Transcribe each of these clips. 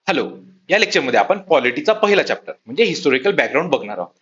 Hello. या लेक्चरमध्ये आपण पॉलिटीचा पहिला चॅप्टर म्हणजे हिस्टॉरिकल बॅकग्राऊंड बघणार आहोत.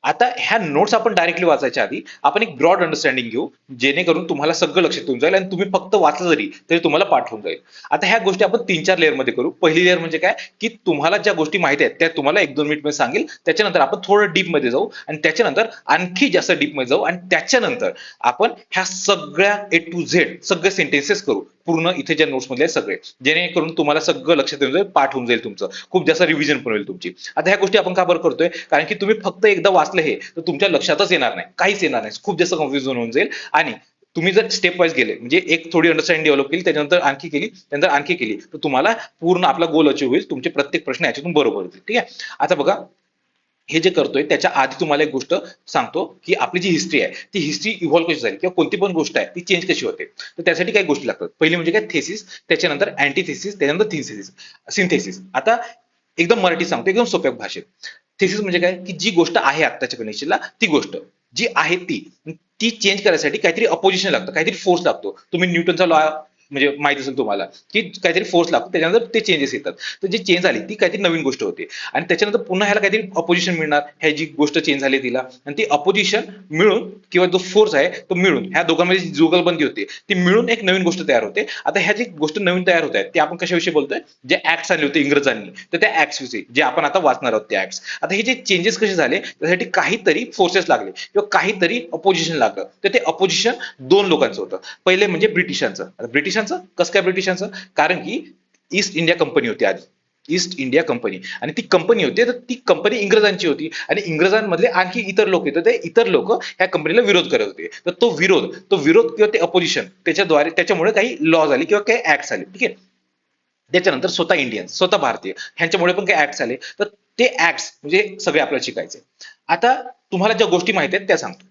आता ह्या नोट्स आपण डायरेक्टली वाचायच्या आधी आपण एक ब्रॉड अंडरस्टँडिंग घेऊ, जेणेकरून तुम्हाला सगळं लक्षात येऊन जाईल आणि तुम्ही फक्त वाचलं जरी तरी तुम्हाला पाठ होऊन जाईल. आता ह्या गोष्टी आपण 3-4 लेअर मध्ये करू. पहिली लेअर म्हणजे काय, की तुम्हाला ज्या गोष्टी माहिती आहेत त्या तुम्हाला 1-2 मिनिट मध्ये सांगेल. त्याच्यानंतर आपण थोडं डीप मध्ये जाऊ आणि त्याच्यानंतर आणखी जास्त डीप मध्ये जाऊ आणि त्याच्यानंतर आपण ह्या सगळ्या ए टू झेड सगळे सेंटेन्सेस करू पूर्ण इथे ज्या नोट्स मधले सगळे, जेणेकरून तुम्हाला सगळं लक्षात येऊन जाईल, पाठ होऊन जाईल तुमचं, खूप जास्त रिव्हिजन पण होईल तुमची. आता ह्या गोष्टी आपण का बरं करतोय, कारण की तुम्ही फक्त एकदा वाचलं हे तर तुमच्या लक्षातच येणार नाही, काहीच येणार नाही, खूप जास्त कन्फ्युजन होऊन जाईल. आणि तुम्ही जर स्टेप वाईज गेले म्हणजे एक थोडी अंडरस्टँडिंग डेव्हलप केली, त्याच्यानंतर आणखी केली, त्यानंतर आणखी केली, तर तुम्हाला पूर्ण आपला गोल अचीव होईल, तुमचे प्रत्येक प्रश्न याच्यातून बरोबर होतील. ठीक आहे. आता बघा, हे जे करतोय त्याच्या आधी तुम्हाला एक गोष्ट सांगतो, की आपली जी हिस्ट्री आहे ती हिस्ट्री इव्हॉल्व कशी झाली किंवा कोणती पण गोष्ट आहे ती चेंज कशी होते. तर त्यासाठी काही गोष्टी लागतात. पहिली म्हणजे काय, थेसिस, त्याच्यानंतर अँटीथेसिस, त्याच्यानंतर थिसिस, सिंथेसिस. आता एकदम मराठी सांगतो, एकदम सोप्या भाषेत. थेसिस म्हणजे काय, की जी गोष्ट आहे आत्ताच्या कंडिशनला ती गोष्ट जी आहे ती ती चेंज करायसाठी काहीतरी अपोजिशन लागतं, काहीतरी फोर्स लागतो. तुम्ही न्यूटनचा लॉ म्हणजे माहिती असेल तुम्हाला, की काहीतरी फोर्स लागतो, त्याच्यानंतर ते चेंजेस येतात. तर जी चेंज आली ती काहीतरी नवीन गोष्ट होते आणि त्याच्यानंतर पुन्हा ह्याला काहीतरी अपोजिशन मिळणार, ह्या जी गोष्ट चेंज झाली तिला, आणि ती अपोजिशन मिळून किंवा जो फोर्स आहे तो मिळून ह्या दोघांमध्ये जी जुगलबंदी होते ती मिळून एक नवीन गोष्ट तयार होते. आता ह्या जी गोष्ट नवीन तयार होत आहे ते आपण कशाविषयी बोलतोय, जे ऍक्ट्स आणले होते इंग्रजांनी, तर त्या ऍक्ट्स विषयी जे आपण आता वाचणार आहोत ते ऍक्ट्स. आता हे जे चेंजेस कसे झाले त्यासाठी काहीतरी फोर्सेस लागले किंवा काहीतरी अपोजिशन लागलं. तर ते अपोजिशन दोन लोकांचं होतं. पहिले म्हणजे ब्रिटिशांचं. ब्रिटिशांचं कसं काय, ब्रिटिशांचं कारण की ईस्ट इंडिया कंपनी होती आधी, ईस्ट इंडिया कंपनी, आणि ती कंपनी होती तर ती कंपनी इंग्रजांची होती आणि इंग्रजांमधले आणखी इतर लोक येतात, ते इतर लोक ह्या कंपनीला विरोध करत होते. तर तो विरोध किंवा ते अपोजिशन त्याच्याद्वारे त्याच्यामुळे काही लॉज आले किंवा काही ऍक्ट आले. ठीक आहे. त्याच्यानंतर स्वतः इंडियन, स्वतः भारतीय ह्यांच्यामुळे पण काही ऍक्ट आले. तर ते ऍक्ट म्हणजे सगळे आपल्याला शिकायचे. आता तुम्हाला ज्या गोष्टी माहिती आहेत त्या सांगतो.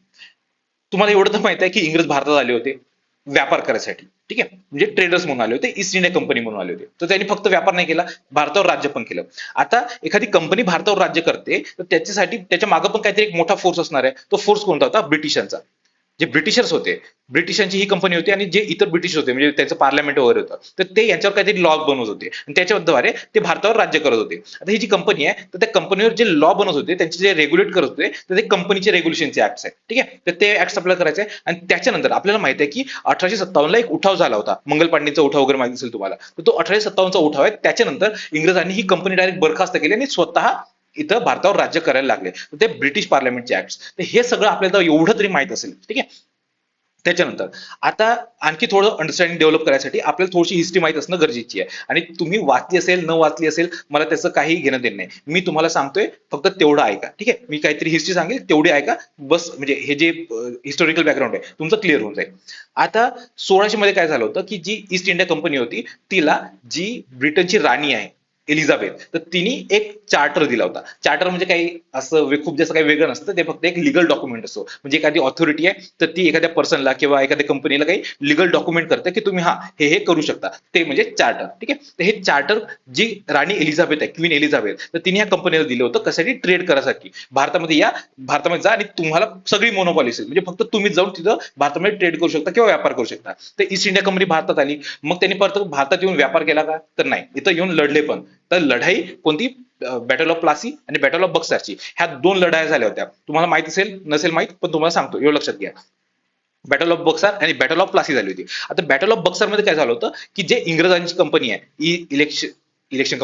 तुम्हाला एवढं तर माहित आहे की इंग्रज भारतात आले होते व्यापार करायसाठी. ठीक आहे. म्हणजे ट्रेडर्स म्हणून आले होते, ईस्ट इंडिया कंपनी म्हणून आले होते. तर त्यांनी फक्त व्यापार नाही केला, भारतावर राज्य पण केलं. आता एखादी कंपनी भारतावर राज्य करते तर त्याच्यासाठी त्याच्या मागे पण काहीतरी एक मोठा फोर्स असणार आहे. तो फोर्स कोणता होता, ब्रिटिशांचा. जे ब्रिटिशर्स होते, ब्रिटिशांची ही कंपनी होती आणि जे इतर ब्रिटिश होते म्हणजे त्यांचं पार्लमेंट वगैरे होतं, तर ते यांच्यावर काहीतरी लॉ बनवत होते आणि त्याच्याद्वारे ते भारतावर राज्य करत होते. आता ही जी कंपनी आहे तर त्या कंपनीवर जे लॉ बनवत होते, त्यांचे जे रेग्युलेट करत होते, तर ते कंपनीचे रेग्युलेशनचे ऍक्ट्स आहेत. ठीक आहे. तर ते ऍक्ट्स आपल्याला करायचे आहे. आणि त्याच्यानंतर आपल्याला माहिती आहे की 1857 ला एक उठाव झाला होता, मंगल पांडेचा उठाव वगैरे माहिती असेल तुम्हाला. तर तो 1857 चा उठाव आहे. त्याच्यानंतर इंग्रजांनी ही कंपनी डायरेक्ट बरखास्त केली आणि स्वतः इथं भारतावर राज्य करायला लागले. ते ब्रिटिश पार्लमेंटचे ऍक्ट्स. तर हे सगळं आपल्याला एवढं तरी माहित असेल. ठीक आहे. त्याच्यानंतर आता आणखी थोडं अंडरस्टँडिंग डेव्हलप करायसाठी आपल्याला थोडीशी हिस्ट्री माहित असणं गरजेची आहे. आणि तुम्ही वाचली असेल न वाचली असेल मला त्याचं काही घेणं देणं नाही. मी तुम्हाला सांगतोय फक्त तेवढं ऐका. ठीक आहे. मी काहीतरी हिस्ट्री सांगेल तेवढी ऐका बस, म्हणजे हे जे हिस्टोरिकल बॅकग्राऊंड आहे तुमचं क्लिअर होऊन जाईल. आता 1600 मध्ये काय झालं होतं, की जी ईस्ट इंडिया कंपनी होती तिला जी ब्रिटनची राणी आहे एलिझाबेथ, तर तिने एक चार्टर दिला होता. चार्टर म्हणजे काही असं खूप जास्त काही वेगळं नसतं, ते फक्त एक लिगल डॉक्युमेंट असतो. म्हणजे एखादी ऑथॉरिटी आहे तर ती एखाद्या पर्सनला किंवा एखाद्या कंपनीला काही लिगल डॉक्युमेंट करते की तुम्ही हा हे करू शकता, ते म्हणजे चार्टर. ठीक आहे. तर हे चार्टर जी राणी एलिझाबेथ आहे, क्वीन एलिझाबेथ, तर तिने ह्या कंपनीला दिलं होतं कशासाठी, ट्रेड करायसाठी. भारतामध्ये या, भारतामध्ये जा आणि तुम्हाला सगळी मोनोपॉली असेल, म्हणजे फक्त तुम्ही जाऊन तिथं भारतामध्ये ट्रेड करू शकता किंवा व्यापार करू शकता. तर ईस्ट इंडिया कंपनी भारतात आली. मग त्यांनी परत भारतात येऊन व्यापार केला का, तर नाही, इथं येऊन लढले पण. तर लढाई कोणती, बॅटल ऑफ प्लासी आणि बॅटल ऑफ बक्सरची, ह्या दोन लढाया झाल्या होत्या. तुम्हाला माहित असेल नसेल माहित, पण तुम्हाला सांगतो, एवढं लक्षात घ्या. बॅटल ऑफ बक्सर आणि बॅटल ऑफ प्लासी झाली होती. आता बॅटल ऑफ बक्सर मध्ये काय झालं होतं, की जे इंग्रजांची कंपनी आहे, इलेक्शन इलेक्शन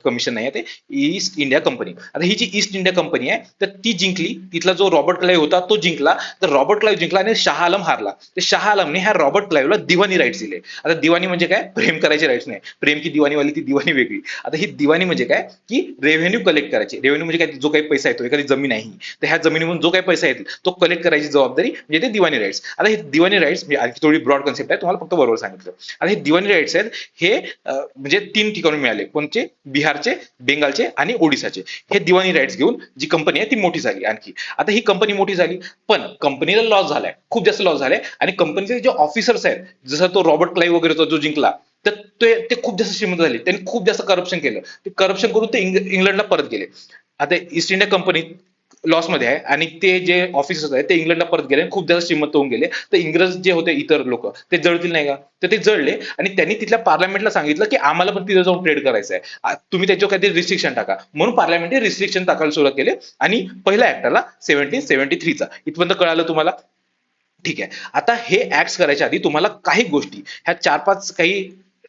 कमिशन नाही आहे, ते ईस्ट इंडिया कंपनी. आता ही जी ईस्ट इंडिया कंपनी आहे तर ती जिंकली. तिथला जो रॉबर्ट क्लाइव्ह होता तो जिंकला. तर रॉबर्ट क्लाइव्ह जिंकला आणि शाह आलम हारला. तर शाह आलमने ह्या रॉबर्ट क्लाइव्हला दिवाणी राईट्स दिले. आता दिवाणी म्हणजे काय, प्रेम करायचे राईट्स नाही, प्रेम की दिवाणी वाली ती दिवाणी वेगळी. आता ही दिवाणी म्हणजे काय, की रेव्हेन्यू कलेक्ट करायची. रेव्हेन्यू म्हणजे काय, जो काही पैसा येतो, एखादी जमीन आहे तर ह्या जमिनीमधून जो काही पैसा येईल तो कलेक्ट करायची जबाबदारी म्हणजे ते दिवाणी राईट्स. आता हे दिवाणी राईट्स म्हणजे आणखी थोडी ब्रॉड कन्सेप्ट आहे, तुम्हाला फक्त बरोबर सांगितलं. आता हे दिवाणी राईट्स आहेत हे म्हणजे 3 ठिकाणून मिळाले. कोणचे, बिहारचे, बेंगालचे आणि ओडिसाचे. हे दिवाणी राईट्स घेऊन जी कंपनी आहे ती मोठी झाली आणखी. आता ही कंपनी मोठी झाली पण कंपनीला लॉस झालाय, खूप जास्त लॉस झालाय. आणि कंपनीचे जे ऑफिसर्स आहेत, जसं तो रॉबर्ट क्लाइव्ह वगैरे होता जो जिंकला, तर ते खूप जास्त श्रीमंत झाले. त्यांनी खूप जास्त करप्शन केलं. ते करप्शन करून ते इंग्लंडला परत गेले. आता ईस्ट इंडिया कंपनी लॉसमध्ये आहे आणि ते जे ऑफिसर्स आहेत ते इंग्लंडला परत गेले आणि खूप जास्त श्रीमंत होऊन गेले, तर इंग्रज जे होते इतर लोक ते जळतील नाही का, तर ते जळले आणि त्यांनी तिथल्या पार्लमेंटला सांगितलं की आम्हाला पण तिथे जाऊन ट्रेड करायचं आहे, तुम्ही त्याच्यावर काहीतरी रिस्ट्रिक्शन टाका. म्हणून पार्लमेंटने रिस्ट्रिक्शन टाकायला सुरुवात केली आणि पहिला ऍक्ट आला 1773चा. इथपर्यंत कळालं तुम्हाला? ठीक आहे. आता हे ऍक्ट करायच्या आधी तुम्हाला काही गोष्टी, ह्या 4-5 काही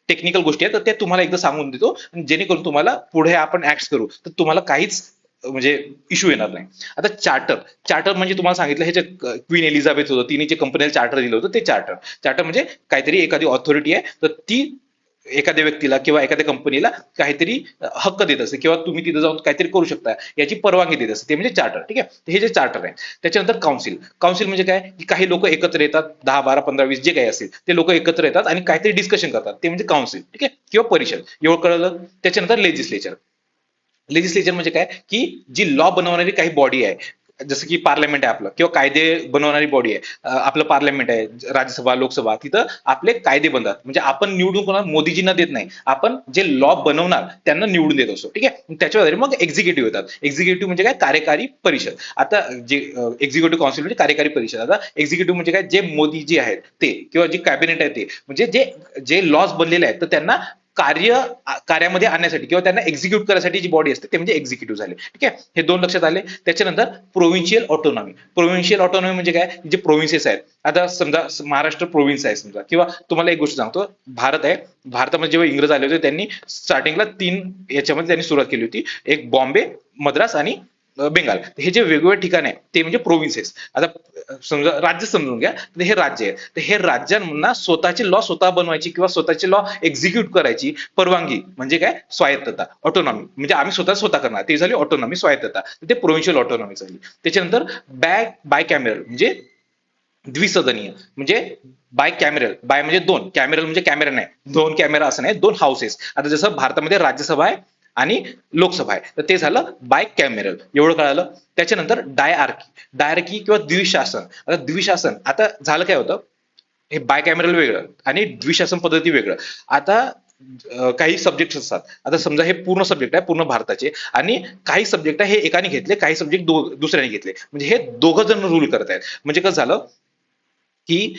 टेक्निकल गोष्टी आहेत, तर त्या तुम्हाला एकदा सांगून देतो, जेणेकरून तुम्हाला पुढे आपण ऍक्ट करू तर तुम्हाला काहीच म्हणजे इश्यू येणार नाही. आता चार्टर, चार्टर म्हणजे तुम्हाला सांगितलं हे जे क्वीन एलिझाबेथ होतं, तिने जे कंपनीला चार्टर दिलं होतं ते चार्टर. चार्टर म्हणजे काहीतरी एखादी ऑथॉरिटी आहे, तर ती एखाद्या व्यक्तीला किंवा एखाद्या कंपनीला काहीतरी हक्क देत असते किंवा तुम्ही तिथे जाऊन काहीतरी करू शकता याची परवानगी देत असते, ते म्हणजे चार्टर. ठीक आहे, हे जे चार्टर आहे. त्याच्यानंतर काउन्सिल. काउन्सिल म्हणजे काय, की काही लोक एकत्र येतात, 10, 12, 15, 20 जे काही असेल ते लोक एकत्र येतात आणि काहीतरी डिस्कशन करतात, ते म्हणजे काउन्सिल. ठीक आहे, किंवा परिषद, एवढं कळलं. त्याच्यानंतर लेजिस्लेचर. लेजिस्लेचर म्हणजे काय, की जी लॉ बनवणारी काही बॉडी आहे, जसं की पार्लमेंट आहे आपलं, किंवा कायदे बनवणारी बॉडी आहे, आपलं पार्लमेंट आहे, राज्यसभा लोकसभा, तिथं आपले कायदे बनतात. म्हणजे आपण निवडून कोणा मोदीजींना देत नाही, आपण जे लॉ बनवणार त्यांना निवडून देत असतो. ठीक आहे, त्याच्यावर मग एक्झिक्युटिव्ह येतात. एक्झिक्युटिव्ह म्हणजे काय, कार्यकारी परिषद. आता जे एक्झिक्युटिव्ह काउन्सिल म्हणजे कार्यकारी परिषद. आता एक्झिक्युटिव्ह म्हणजे काय, जे मोदीजी आहेत ते किंवा जे कॅबिनेट आहे ते, म्हणजे जे जे लॉज बनलेले आहेत तर त्यांना कार्यामध्ये आणण्यासाठी किंवा त्यांना एक्झिक्यूट करायसाठी जी बॉडी असते ते म्हणजे एक्झिक्युटिव्ह झाले. ठीक आहे, हे दोन लक्षात आले. त्याच्यानंतर प्रोव्हिन्शियल ऑटोनॉमी. प्रोव्हिन्शियल ऑटोनॉमी म्हणजे काय, जे प्रोव्हिन्सेस आहेत. आता समजा महाराष्ट्र प्रोव्हिन्स आहे समजा, किंवा तुम्हाला एक गोष्ट सांगतो, भारत आहे, भारतामध्ये जेव्हा इंग्रज आले होते त्यांनी स्टार्टिंगला 3 याच्यामध्ये त्यांनी सुरुवात केली होती, एक बॉम्बे, मद्रास आणि बेंगाल. हे जे वेगवेगळे ठिकाण आहे ते म्हणजे प्रोव्हिन्सेस. आता समजा राज्य समजून घ्या, तर हे राज्य आहे, तर हे राज्यांना स्वतःची लॉ स्वतः बनवायची किंवा स्वतःची लॉ एक्झिक्यूट करायची परवानगी म्हणजे काय, स्वायत्तता, ऑटोनॉमी. म्हणजे आम्ही स्वतः करणार, ते झाली ऑटोनॉमी, स्वायत्तता. ते प्रोव्हिन्शियल ऑटोनॉमी झाली. त्याच्यानंतर बाय कॅमेरल म्हणजे द्विसदनीय. म्हणजे बाय कॅमेरल, बाय म्हणजे दोन, कॅमेरल म्हणजे कॅमेरा नाही, दोन कॅमेरा असं नाही, दोन हाऊसेस. आता जसं भारतामध्ये राज्यसभा आहे आणि लोकसभा आहे, तर ते झालं बाय कॅमेरल, एवढं कळालं. त्याच्यानंतर डायआर्की. डायआर्की किंवा द्विशासन. आता द्विशासन, आता झालं काय होतं, हे बाय कॅमेरल वेगळं आणि द्विशासन पद्धती वेगळं. आता काही सब्जेक्ट असतात, आता समजा हे पूर्ण सब्जेक्ट आहे पूर्ण भारताचे, आणि काही सब्जेक्ट आहे हे एकाने घेतले, काही सब्जेक्ट दुसऱ्याने घेतले, म्हणजे हे दोघं जण रूल करत आहेत. म्हणजे कसं झालं की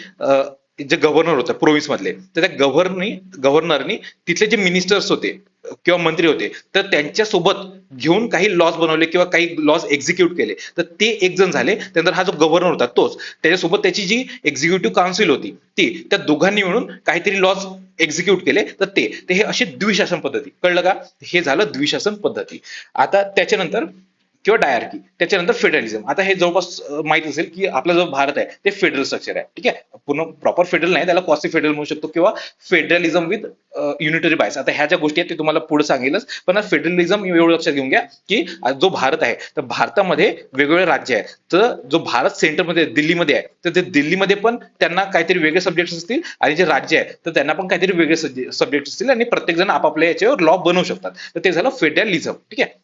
जे गव्हर्नर होते प्रोव्हिन्स मधले, तर त्या गव्हर्नरनी तिथले जे मिनिस्टर्स होते किंवा मंत्री होते, तर त्यांच्या सोबत घेऊन काही लॉज बनवले किंवा काही लॉज एक्झिक्यूट केले, तर ते एक जण झाले. त्यानंतर हा जो गव्हर्नर होता तोच, त्याच्यासोबत त्याची जी एक्झिक्युटिव्ह काउन्सिल होती ती, त्या दोघांनी मिळून काहीतरी लॉज एक्झिक्यूट केले, तर ते हे अशी द्विशासन पद्धती. कळलं का, हे झालं द्विशासन पद्धती. आता त्याच्यानंतर किंवा डायआर्की, त्याच्यानंतर फेडरलिझम. आता हे जवळपास माहित असेल की आपला जो भारत आहे ते फेडरल स्ट्रक्चर आहे. ठीक आहे, पूर्ण प्रॉपर फेडरल नाही, त्याला क्वासी फेडरल म्हणू शकतो किंवा फेडरलिझम विथ युनिटरी बायस. आता ह्या ज्या गोष्टी आहेत ते तुम्हाला पुढे सांगेलच, पण फेडरलिझम एवढं लक्षात घेऊन घ्या की जो भारत आहे तर भारतामध्ये वेगवेगळे राज्य आहे, तर जो भारत सेंटरमध्ये दिल्लीमध्ये आहे, तर ते दिल्लीमध्ये पण त्यांना काहीतरी वेगळे सब्जेक्ट असतील, आणि जे राज्य आहे तर त्यांना पण काहीतरी वेगळे सब्जेक्ट असतील, आणि प्रत्येक जण आपापल्या याच्यावर लॉ बनवू शकतात. तर ते झालं फेडरलिझम. ठीक आहे.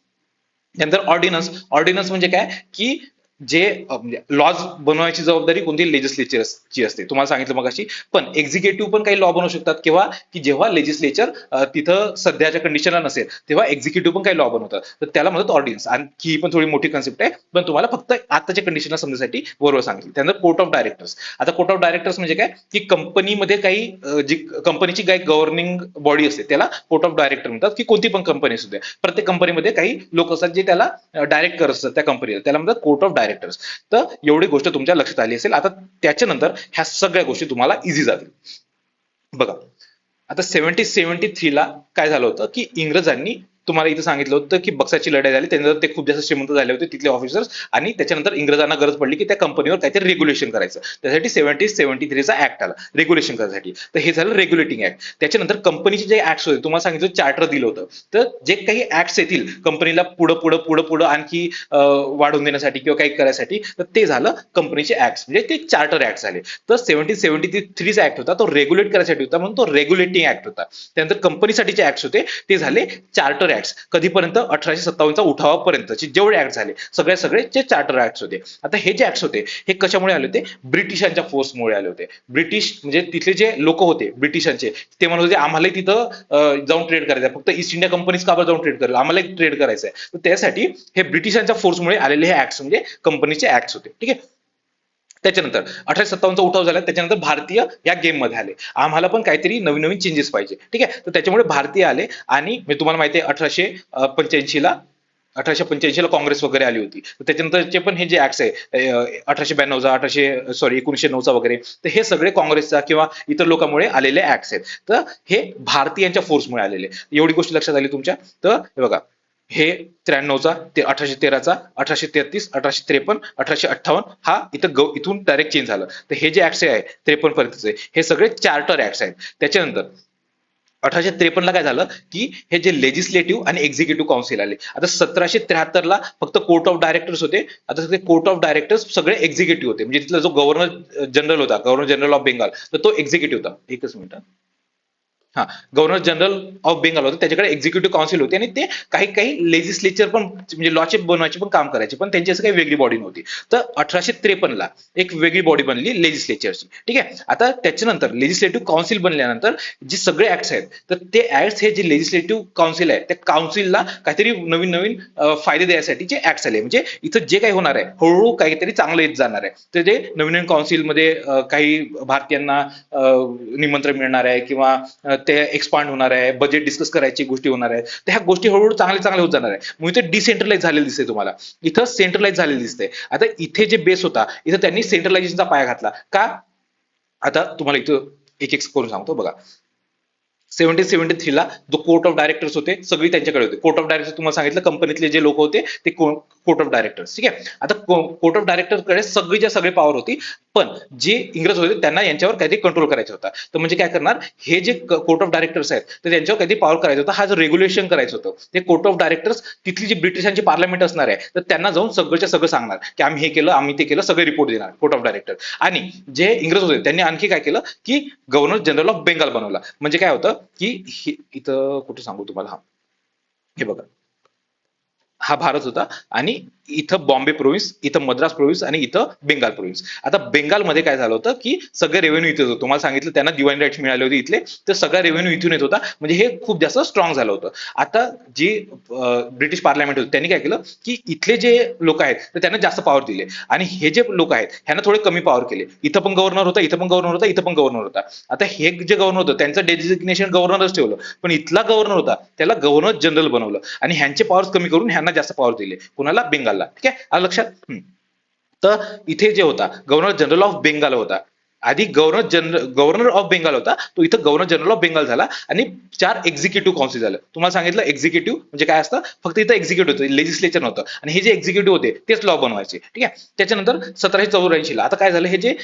नंतर ऑर्डिनन्स. ऑर्डिनन्स म्हणजे काय, की जे म्हणजे लॉज बनवायची जबाबदारी कोणती, लेजिस्लेचरची असते, तुम्हाला सांगितलं मगाशी. पण एक्झिक्युटिव्ह पण काही लॉ बनवू शकतात, केव्हा, की जेव्हा लेजिस्लेचर तिथं सध्याच्या कंडिशनला नसेल तेव्हा एक्झिक्युटिव्ह पण काही लॉ बनवतात, तर त्याला म्हणतात ऑर्डिनन्स. आणि ही पण थोडी मोठी कन्सेप्ट आहे, पण तुम्हाला फक्त आताच्या कंडिशनला समजण्यासाठी बरोबर सांगितलं. त्यानंतर कोर्ट ऑफ डायरेक्टर्स. आता कोर्ट ऑफ डायरेक्टर्स म्हणजे काय, की कंपनीमध्ये काही जी कंपनीची काही गव्हर्निंग बॉडी असते त्याला कोर्ट ऑफ डायरेक्टर म्हणतात, की कोणती पण कंपनी असू दे, प्रत्येक कंपनीमध्ये काही लोक असतात जे त्याला डायरेक्ट करत असतात त्या कंपनीला, त्याला म्हणतात कोर्ट ऑफ डायरेक्टर्स. तर एवढी गोष्ट तुमच्या लक्षात आली असेल. आता त्याच्यानंतर ह्या सगळ्या गोष्टी तुम्हाला इझी जातील. बघा, आता 1773ला काय झालं होतं, की इंग्रजांनी तुम्हाला इथं सांगितलं होतं की बक्साची लढाई झाली, त्यानंतर ते खूप जास्त श्रीमंत झाले होते तिथले ऑफिसर्स, आणि त्याच्यानंतर इंग्रजांना गरज पडली की त्या कंपनीवर काहीतरी रेग्युलेशन करायचं. त्यासाठी 1773चा ऍक्ट आला रेग्युलेशन करण्यासाठी. तर हे झालं रेग्युलेटिंग ऍक्ट. त्याच्यानंतर कंपनीचे जे ऍक्ट होते, तुम्हाला सांगितलं चार्टर दिलं होतं, तर जे काही ऍक्ट येतील कंपनीला पुढं आणखी वाढवून देण्यासाठी किंवा काही करायसाठी, तर ते झालं कंपनीचे ऍक्ट, म्हणजे ते चार्टर ऍक्ट झाले. तर 1773चा ऍक्ट होता तो रेग्युलेट करायसाठी होता, म्हणून तो रेग्युलेटिंग ऍक्ट होता. त्यानंतर कंपनीसाठी जे ऍक्ट होते ते झाले चार्टर ऍक्ट. ऍक्ट कधीपर्यंत 1857चा उठावापर्यंतचे जेवढे ऍक्ट झाले सगळे जे चार्टर ऍक्ट होते. आता हे जे ऍक्ट होते हे कशामुळे आले होते? ब्रिटिशांच्या फोर्समुळे आले होते. ब्रिटिश म्हणजे तिथले जे लोक होते ब्रिटिशांचे ते म्हणत होते आम्हालाही तिथं जाऊन ट्रेड करायचं, फक्त ईस्ट इंडिया कंपनीज का जाऊन ट्रेड करेल, आम्हाला ट्रेड करायचं आहे. तर त्यासाठी हे ब्रिटिशांच्या फोर्समुळे आलेले हे ऍक्ट म्हणजे कंपनीचे ऍक्ट होते. ठीक आहे. त्याच्यानंतर 1857चा उठाव झाला, त्याच्यानंतर भारतीय या गेम मध्ये आले, आम्हाला पण काहीतरी नवीन नवीन चेंजेस पाहिजे. ठीक आहे. तर त्याच्यामुळे भारतीय आले आणि मी तुम्हाला माहिती आहे 1885ला काँग्रेस वगैरे आली होती. तर त्याच्यानंतरचे पण हे जे ऍक्ट्स आहे 1892चा 1909चा वगैरे, तर हे सगळे काँग्रेसचा किंवा इतर लोकांमुळे आलेले ऍक्ट्स आहेत. तर हे भारतीयांच्या फोर्समुळे आलेले. एवढी गोष्ट लक्षात आली तुमच्या. तर हे बघा हे 93चा, 1813चा, 1833, 1853, 1858 हा इथून डायरेक्ट चेंज झालं. तर हे जे ऍक्ट्स आहे 53 पर्यंतचे हे सगळे चार्टर ऍक्ट्स आहेत. त्याच्यानंतर 1853ला काय झालं की हे जे लेजिस्लेटिव्ह आणि एक्झिक्युटिव्ह काउन्सिल आले. आता 1773ला फक्त कोर्ट ऑफ डायरेक्टर्स होते, आता ते कोर्ट ऑफ डायरेक्टर्स सगळे एक्झिक्युटिव्ह होते. म्हणजे तिथला जो गव्हर्नर जनरल होता, गव्हर्नर जनरल ऑफ बेंगाल, तर तो एक्झिक्युटिव्ह होता. एकच मिनिट. हा, गव्हर्नर जनरल ऑफ बेंगाल होते, त्याच्याकडे एक्झिक्युटिव्ह काउन्सिल होते आणि ते काही काही लेजिस्लेचर पण म्हणजे लॉचे बनवायचे पण काम करायचे, पण त्यांची असं काही वेगळी बॉडी नव्हती. तर 1853ला एक वेगळी बॉडी बनली लेजिस्लेचरची. ठीक आहे. आता त्याच्यानंतर लेजिस्लेटिव्ह काउन्सिल बनल्यानंतर जे सगळे ऍक्ट्स आहेत तर ते ऍक्ट्स हे जे लेजिस्लेटिव्ह काउन्सिल आहे त्या काउन्सिलला काहीतरी नवीन नवीन फायदे द्यायसाठी जे ऍक्ट्स आले. म्हणजे इथं जे काही होणार आहे हळूहळू काहीतरी चांगलं येत जाणार आहे. तर ते नवीन नवीन काउन्सिलमध्ये काही भारतीयांना निमंत्रण मिळणार आहे किंवा ते एक्सपांड होणार आहे, बजेट डिस्कस करायची गोष्टी होणार आहे. तर ह्या गोष्टी हळूहळू चांगले होत जाणार आहे. मग इथे डिसेंट्रलाइज झालेलं दिसते तुम्हाला, इथं सेंट्रलाइज झालेलं दिसतंय. आता इथे जे बेस होता इथं त्यांनी सेंट्रलायझेशनचा पाया घातला का? आता तुम्हाला इथं एक एक करून सांगतो बघा. 1773ला जो कोर्ट ऑफ डायरेक्टर्स होते सगळी त्यांच्याकडे होते. कोर्ट ऑफ डायरेक्टर्स तुम्हाला सांगितलं कंपनीतले जे लोक होते ते कोर्ट ऑफ डायरेक्टर्स. ठीक आहे. आता कोर्ट ऑफ डायरेक्टरकडे सगळीच्या सगळी पॉवर होती, पण जे इंग्रज होते त्यांना यांच्यावर काहीतरी कंट्रोल करायचा होता. तर म्हणजे काय करणार, हे जे कोर्ट ऑफ डायरेक्टर्स आहेत तर त्यांच्यावर काहीतरी पॉवर करायचा होता. हा जो रेग्युलेशन करायचं होतं ते कोर्ट ऑफ डायरेक्टर्स तिथली जी ब्रिटिशांची पार्लमेंट असणार आहे तर त्यांना जाऊन सगळंच्या सगळं सांगणार की आम्ही हे केलं, आम्ही ते केलं, सगळे रिपोर्ट देणार कोर्ट ऑफ डायरेक्टर. आणि जे इंग्रज होते त्यांनी आणखी काय केलं की गव्हर्नर जनरल ऑफ बेंगाल बनवला. म्हणजे काय होतं की इथं कुठे सांगू तुम्हाला, हे बघा हा भारत होता आणि इथं बॉम्बे प्रोव्हिन्स, इथं मद्रास प्रोव्हिन्स आणि इथं बेंगाल प्रोव्हिन्स. आता बेंगालमध्ये काय झालं होतं की सगळे रेव्हेन्यू इथेच होतं. तुम्हाला सांगितलं त्यांना डिवाइन राईट्स मिळाले होते इथले, तर सगळा रेव्हेन्यू इथून येत होता. म्हणजे हे खूप जास्त स्ट्रॉंग झालं होतं. आता जी ब्रिटिश पार्लमेंट होती त्यांनी काय केलं की इथले जे लोक आहेत तर त्यांना जास्त पॉवर दिले आणि हे जे लोक आहेत ह्यांना थोडे कमी पॉवर केले. इथं पण गव्हर्नर होता, इथं पण गव्हर्नर होता, इथं पण गव्हर्नर होता. आता हे जे गव्हर्नर होतं त्यांचं डेजिग्नेशन गव्हर्नरच ठेवलं, पण इथला गव्हर्नर होता त्याला गव्हर्नर जनरल बनवलं आणि ह्यांचे पॉवर्स कमी करून ह्यांना जास्त पॉवर दिले. कुणाला? बेंगालला. ठीक आहे, आलं लक्षात. तर इथे जे होता गव्हर्नर जनरल ऑफ बेंगाल होता. आधी गव्हर्नर ऑफ बेंगाल होता, तो इथं गव्हर्नर जनरल ऑफ बेंगाल झाला आणि 4 एक्झिक्युटिव्ह काउन्सिल झालं. तुम्हाला सांगितलं एक्झिक्युटिव्ह म्हणजे काय असतं, फक्त इथं एक्झिक्युटिव्ह होतं, लेजिस्लेचर नव्हतं. आणि हे जे एक्झिक्युटिव्ह होते तेच लॉ बनवायचे. ठीक आहे. त्याच्यानंतर 1784ला आता काय झालं, हे जे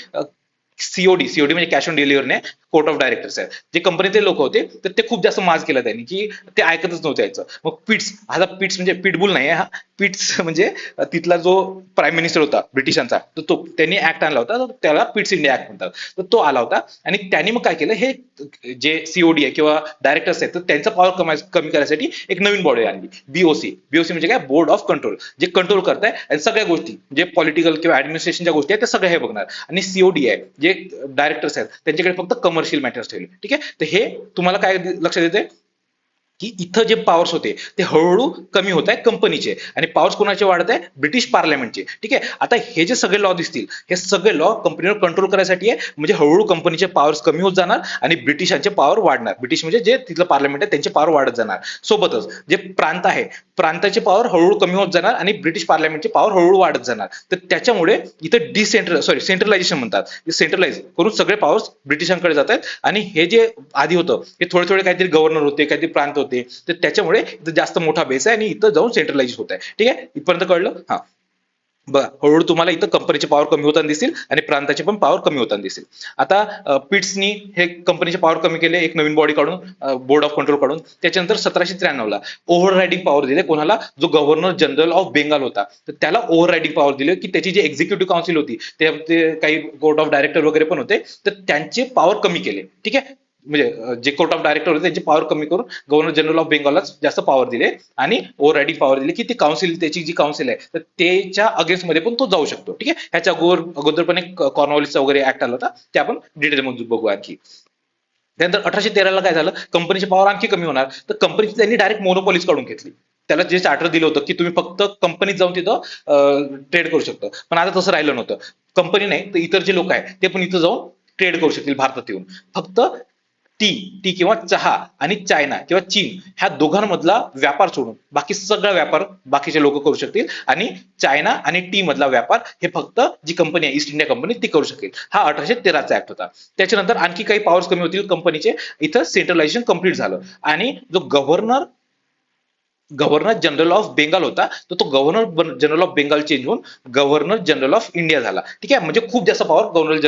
सीओडी म्हणजे कॅश ऑन डिलिव्हरी नाही, कोर्ट ऑफ डायरेक्टर्स आहेत, जे कंपनीतले लोक होते तर ते खूप जास्त माज केला त्यांनी की ते ऐकतच नव्हतं यायचं. मग पिट्स, हा पिट्स म्हणजे पिटबुल नाही, हा पिट्स म्हणजे तिथला जो प्राईम मिनिस्टर होता ब्रिटिशांचा, तर तो त्यांनी ऍक्ट आणला होता, त्याला पिट्स इंडिया ऍक्ट म्हणतात. तर तो आला होता आणि त्यांनी मग काय केलं, हे जे सीओडी आहे किंवा डायरेक्टर्स आहेत तर त्यांचा पॉवर कमी करायसाठी एक नवीन बॉडी आणली, बीओसी. बीओसी म्हणजे काय, बोर्ड ऑफ कंट्रोल, जे कंट्रोल करताय आणि सगळ्या गोष्टी जे पॉलिटिकल किंवा ऍडमिनिस्ट्रेशनच्या गोष्टी आहेत त्या सगळ्या हे बघणार. आणि सीओडी आहे जे डायरेक्टर्स आहेत त्यांच्याकडे फक्त कमर्शियल मॅटर्स ठेवले. ठीक आहे. तर हे तुम्हाला काय लक्षात येते की इथं जे पॉवर्स होते ते हळूहळू कमी होत आहे कंपनीचे आणि पॉवर्स कोणाचे वाढत आहे, ब्रिटिश पार्लमेंटचे. ठीक आहे. आता हे जे सगळे लॉ दिसतील हे सगळे लॉ कंपनीवर कंट्रोल करायसाठी आहे. म्हणजे हळूहळू कंपनीचे पॉवर्स कमी होत जाणार आणि ब्रिटिशांचे पॉवर वाढणार. ब्रिटिश म्हणजे जे तिथलं पार्लमेंट आहे त्यांचे पॉवर वाढत जाणार. सोबतच जे प्रांत आहे प्रांताचे पॉवर हळूहळू कमी होत जाणार आणि ब्रिटिश पार्लमेंटचे पॉवर हळूहळू वाढत जाणार. तर त्याच्यामुळे इथं सेंट्रलायझेशन म्हणतात, सेंट्रलाइज करून सगळे पॉवर्स ब्रिटिशांकडे जात आहेत. आणि हे जे आधी होतं हे थोडे थोडे काहीतरी गव्हर्नर होते, काहीतरी प्रांत होते, तर त्याच्यामुळे इथं जास्त मोठा बेस आहे आणि इथं जाऊन सेंट्रलाइज होत आहे. ठीक आहे, इथपर्यंत कळलं. हा बघा, हळूहळू तुम्हाला इथं कंपनीचे पॉवर कमी होताना दिसतील आणि प्रांताचे पण पॉवर कमी होताना दिसतील. आता पिट्सनी हे कंपनीचे पॉवर कमी केले, एक नवीन बॉडी काढून, बोर्ड ऑफ कंट्रोल काढून. त्याच्यानंतर 1793ला ओव्हर रायडिंग पॉवर दिले. कोणाला? जो गव्हर्नर जनरल ऑफ बेंगाल होता तर त्याला ओव्हर रायडिंग पॉवर दिले की त्याची जी एक्झिक्युटिव्ह काउन्सिल होती ते काही बोर्ड ऑफ डायरेक्टर वगैरे पण होते तर त्यांचे पॉवर कमी केले. ठीक आहे. म्हणजे जे कोर्ट ऑफ डायरेक्टर होते त्यांची पॉवर कमी करून गव्हर्नर जनरल ऑफ बेंगॉललाच जास्त पॉवर दिले आणि ओव्हर रायडिंग पॉवर दिली की ती काउन्सिल, त्याची जी काउन्सिल आहे तर त्याच्या अगेन्स्ट मध्ये पण तो जाऊ शकतो. ठीक आहे, ह्याच्या अगोदर पण एक कॉर्नवॉलिसचा वगैरे ऍक्ट आला होता, ते आपण डिटेलमध्ये बघू आणखी. त्यानंतर 1813 काय झालं, कंपनीची पॉवर आणखी कमी होणार, तर कंपनी त्यांनी डायरेक्ट मोनोपॉलीज काढून घेतली. त्याला जे चार्टर दिलं होतं की तुम्ही फक्त कंपनीत जाऊन तिथं ट्रेड करू शकता, पण आता तसं राहिलं नव्हतं. कंपनी नाही तर इतर जे लोक आहेत ते पण इथं जाऊन ट्रेड करू शकतील भारतात येऊन. फक्त टी टी किंवा चहा आणि चायना किंवा चीन ह्या दोघांमधला व्यापार सोडून बाकी सगळा व्यापार बाकीचे लोक करू शकतील, आणि चायना आणि टी मधला व्यापार हे फक्त जी कंपनी आहे ईस्ट इंडिया कंपनी ती करू शकेल. हा 1813चा ऍक्ट होता. त्याच्यानंतर आणखी काही पॉवर्स कमी होतील कंपनीचे, इथं सेंट्रलायझेशन कंप्लीट झालं आणि जो गव्हर्नर जनरल ऑफ बेंगाल होता तर तो governor general of Bengal change होऊन गव्हर्नर जनरल ऑफ इंडिया झाला. ठीक आहे, म्हणजे खूप जास्त power governor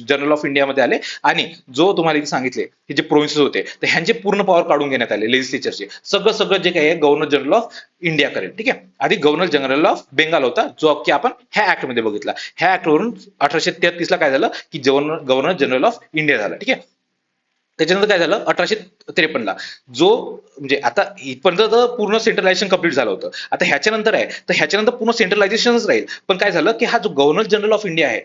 general of India मध्ये आले. आणि जो तुम्हाला इथे सांगितले की जे प्रोव्हिन्सेस होते तर ह्यांचे पूर्ण पॉवर काढून घेण्यात आले लेजिस्लेचरचे. सगळं जे काही आहे गव्हर्नर जनरल ऑफ इंडिया करेल. ठीक आहे, आधी गव्हर्नर जनरल ऑफ बेंगाल होता जो की आपण ह्या ऍक्ट मध्ये बघितला. ह्या ऍक्ट वरून 1833 ला काय झालं की गव्हर्नर जनरल ऑफ इंडिया झाला. ठीक आहे, त्याच्यानंतर काय झालं 1853 ला, जो म्हणजे आता इथपर्यंत पूर्ण सेंट्रलायझेशन कंप्लीट झालं होतं. आता ह्याच्यानंतर आहे तर ह्याच्यानंतर पूर्ण सेंट्रलायझेशनच राहील, पण काय झालं की हा जो गव्हर्नर जनरल ऑफ इंडिया आहे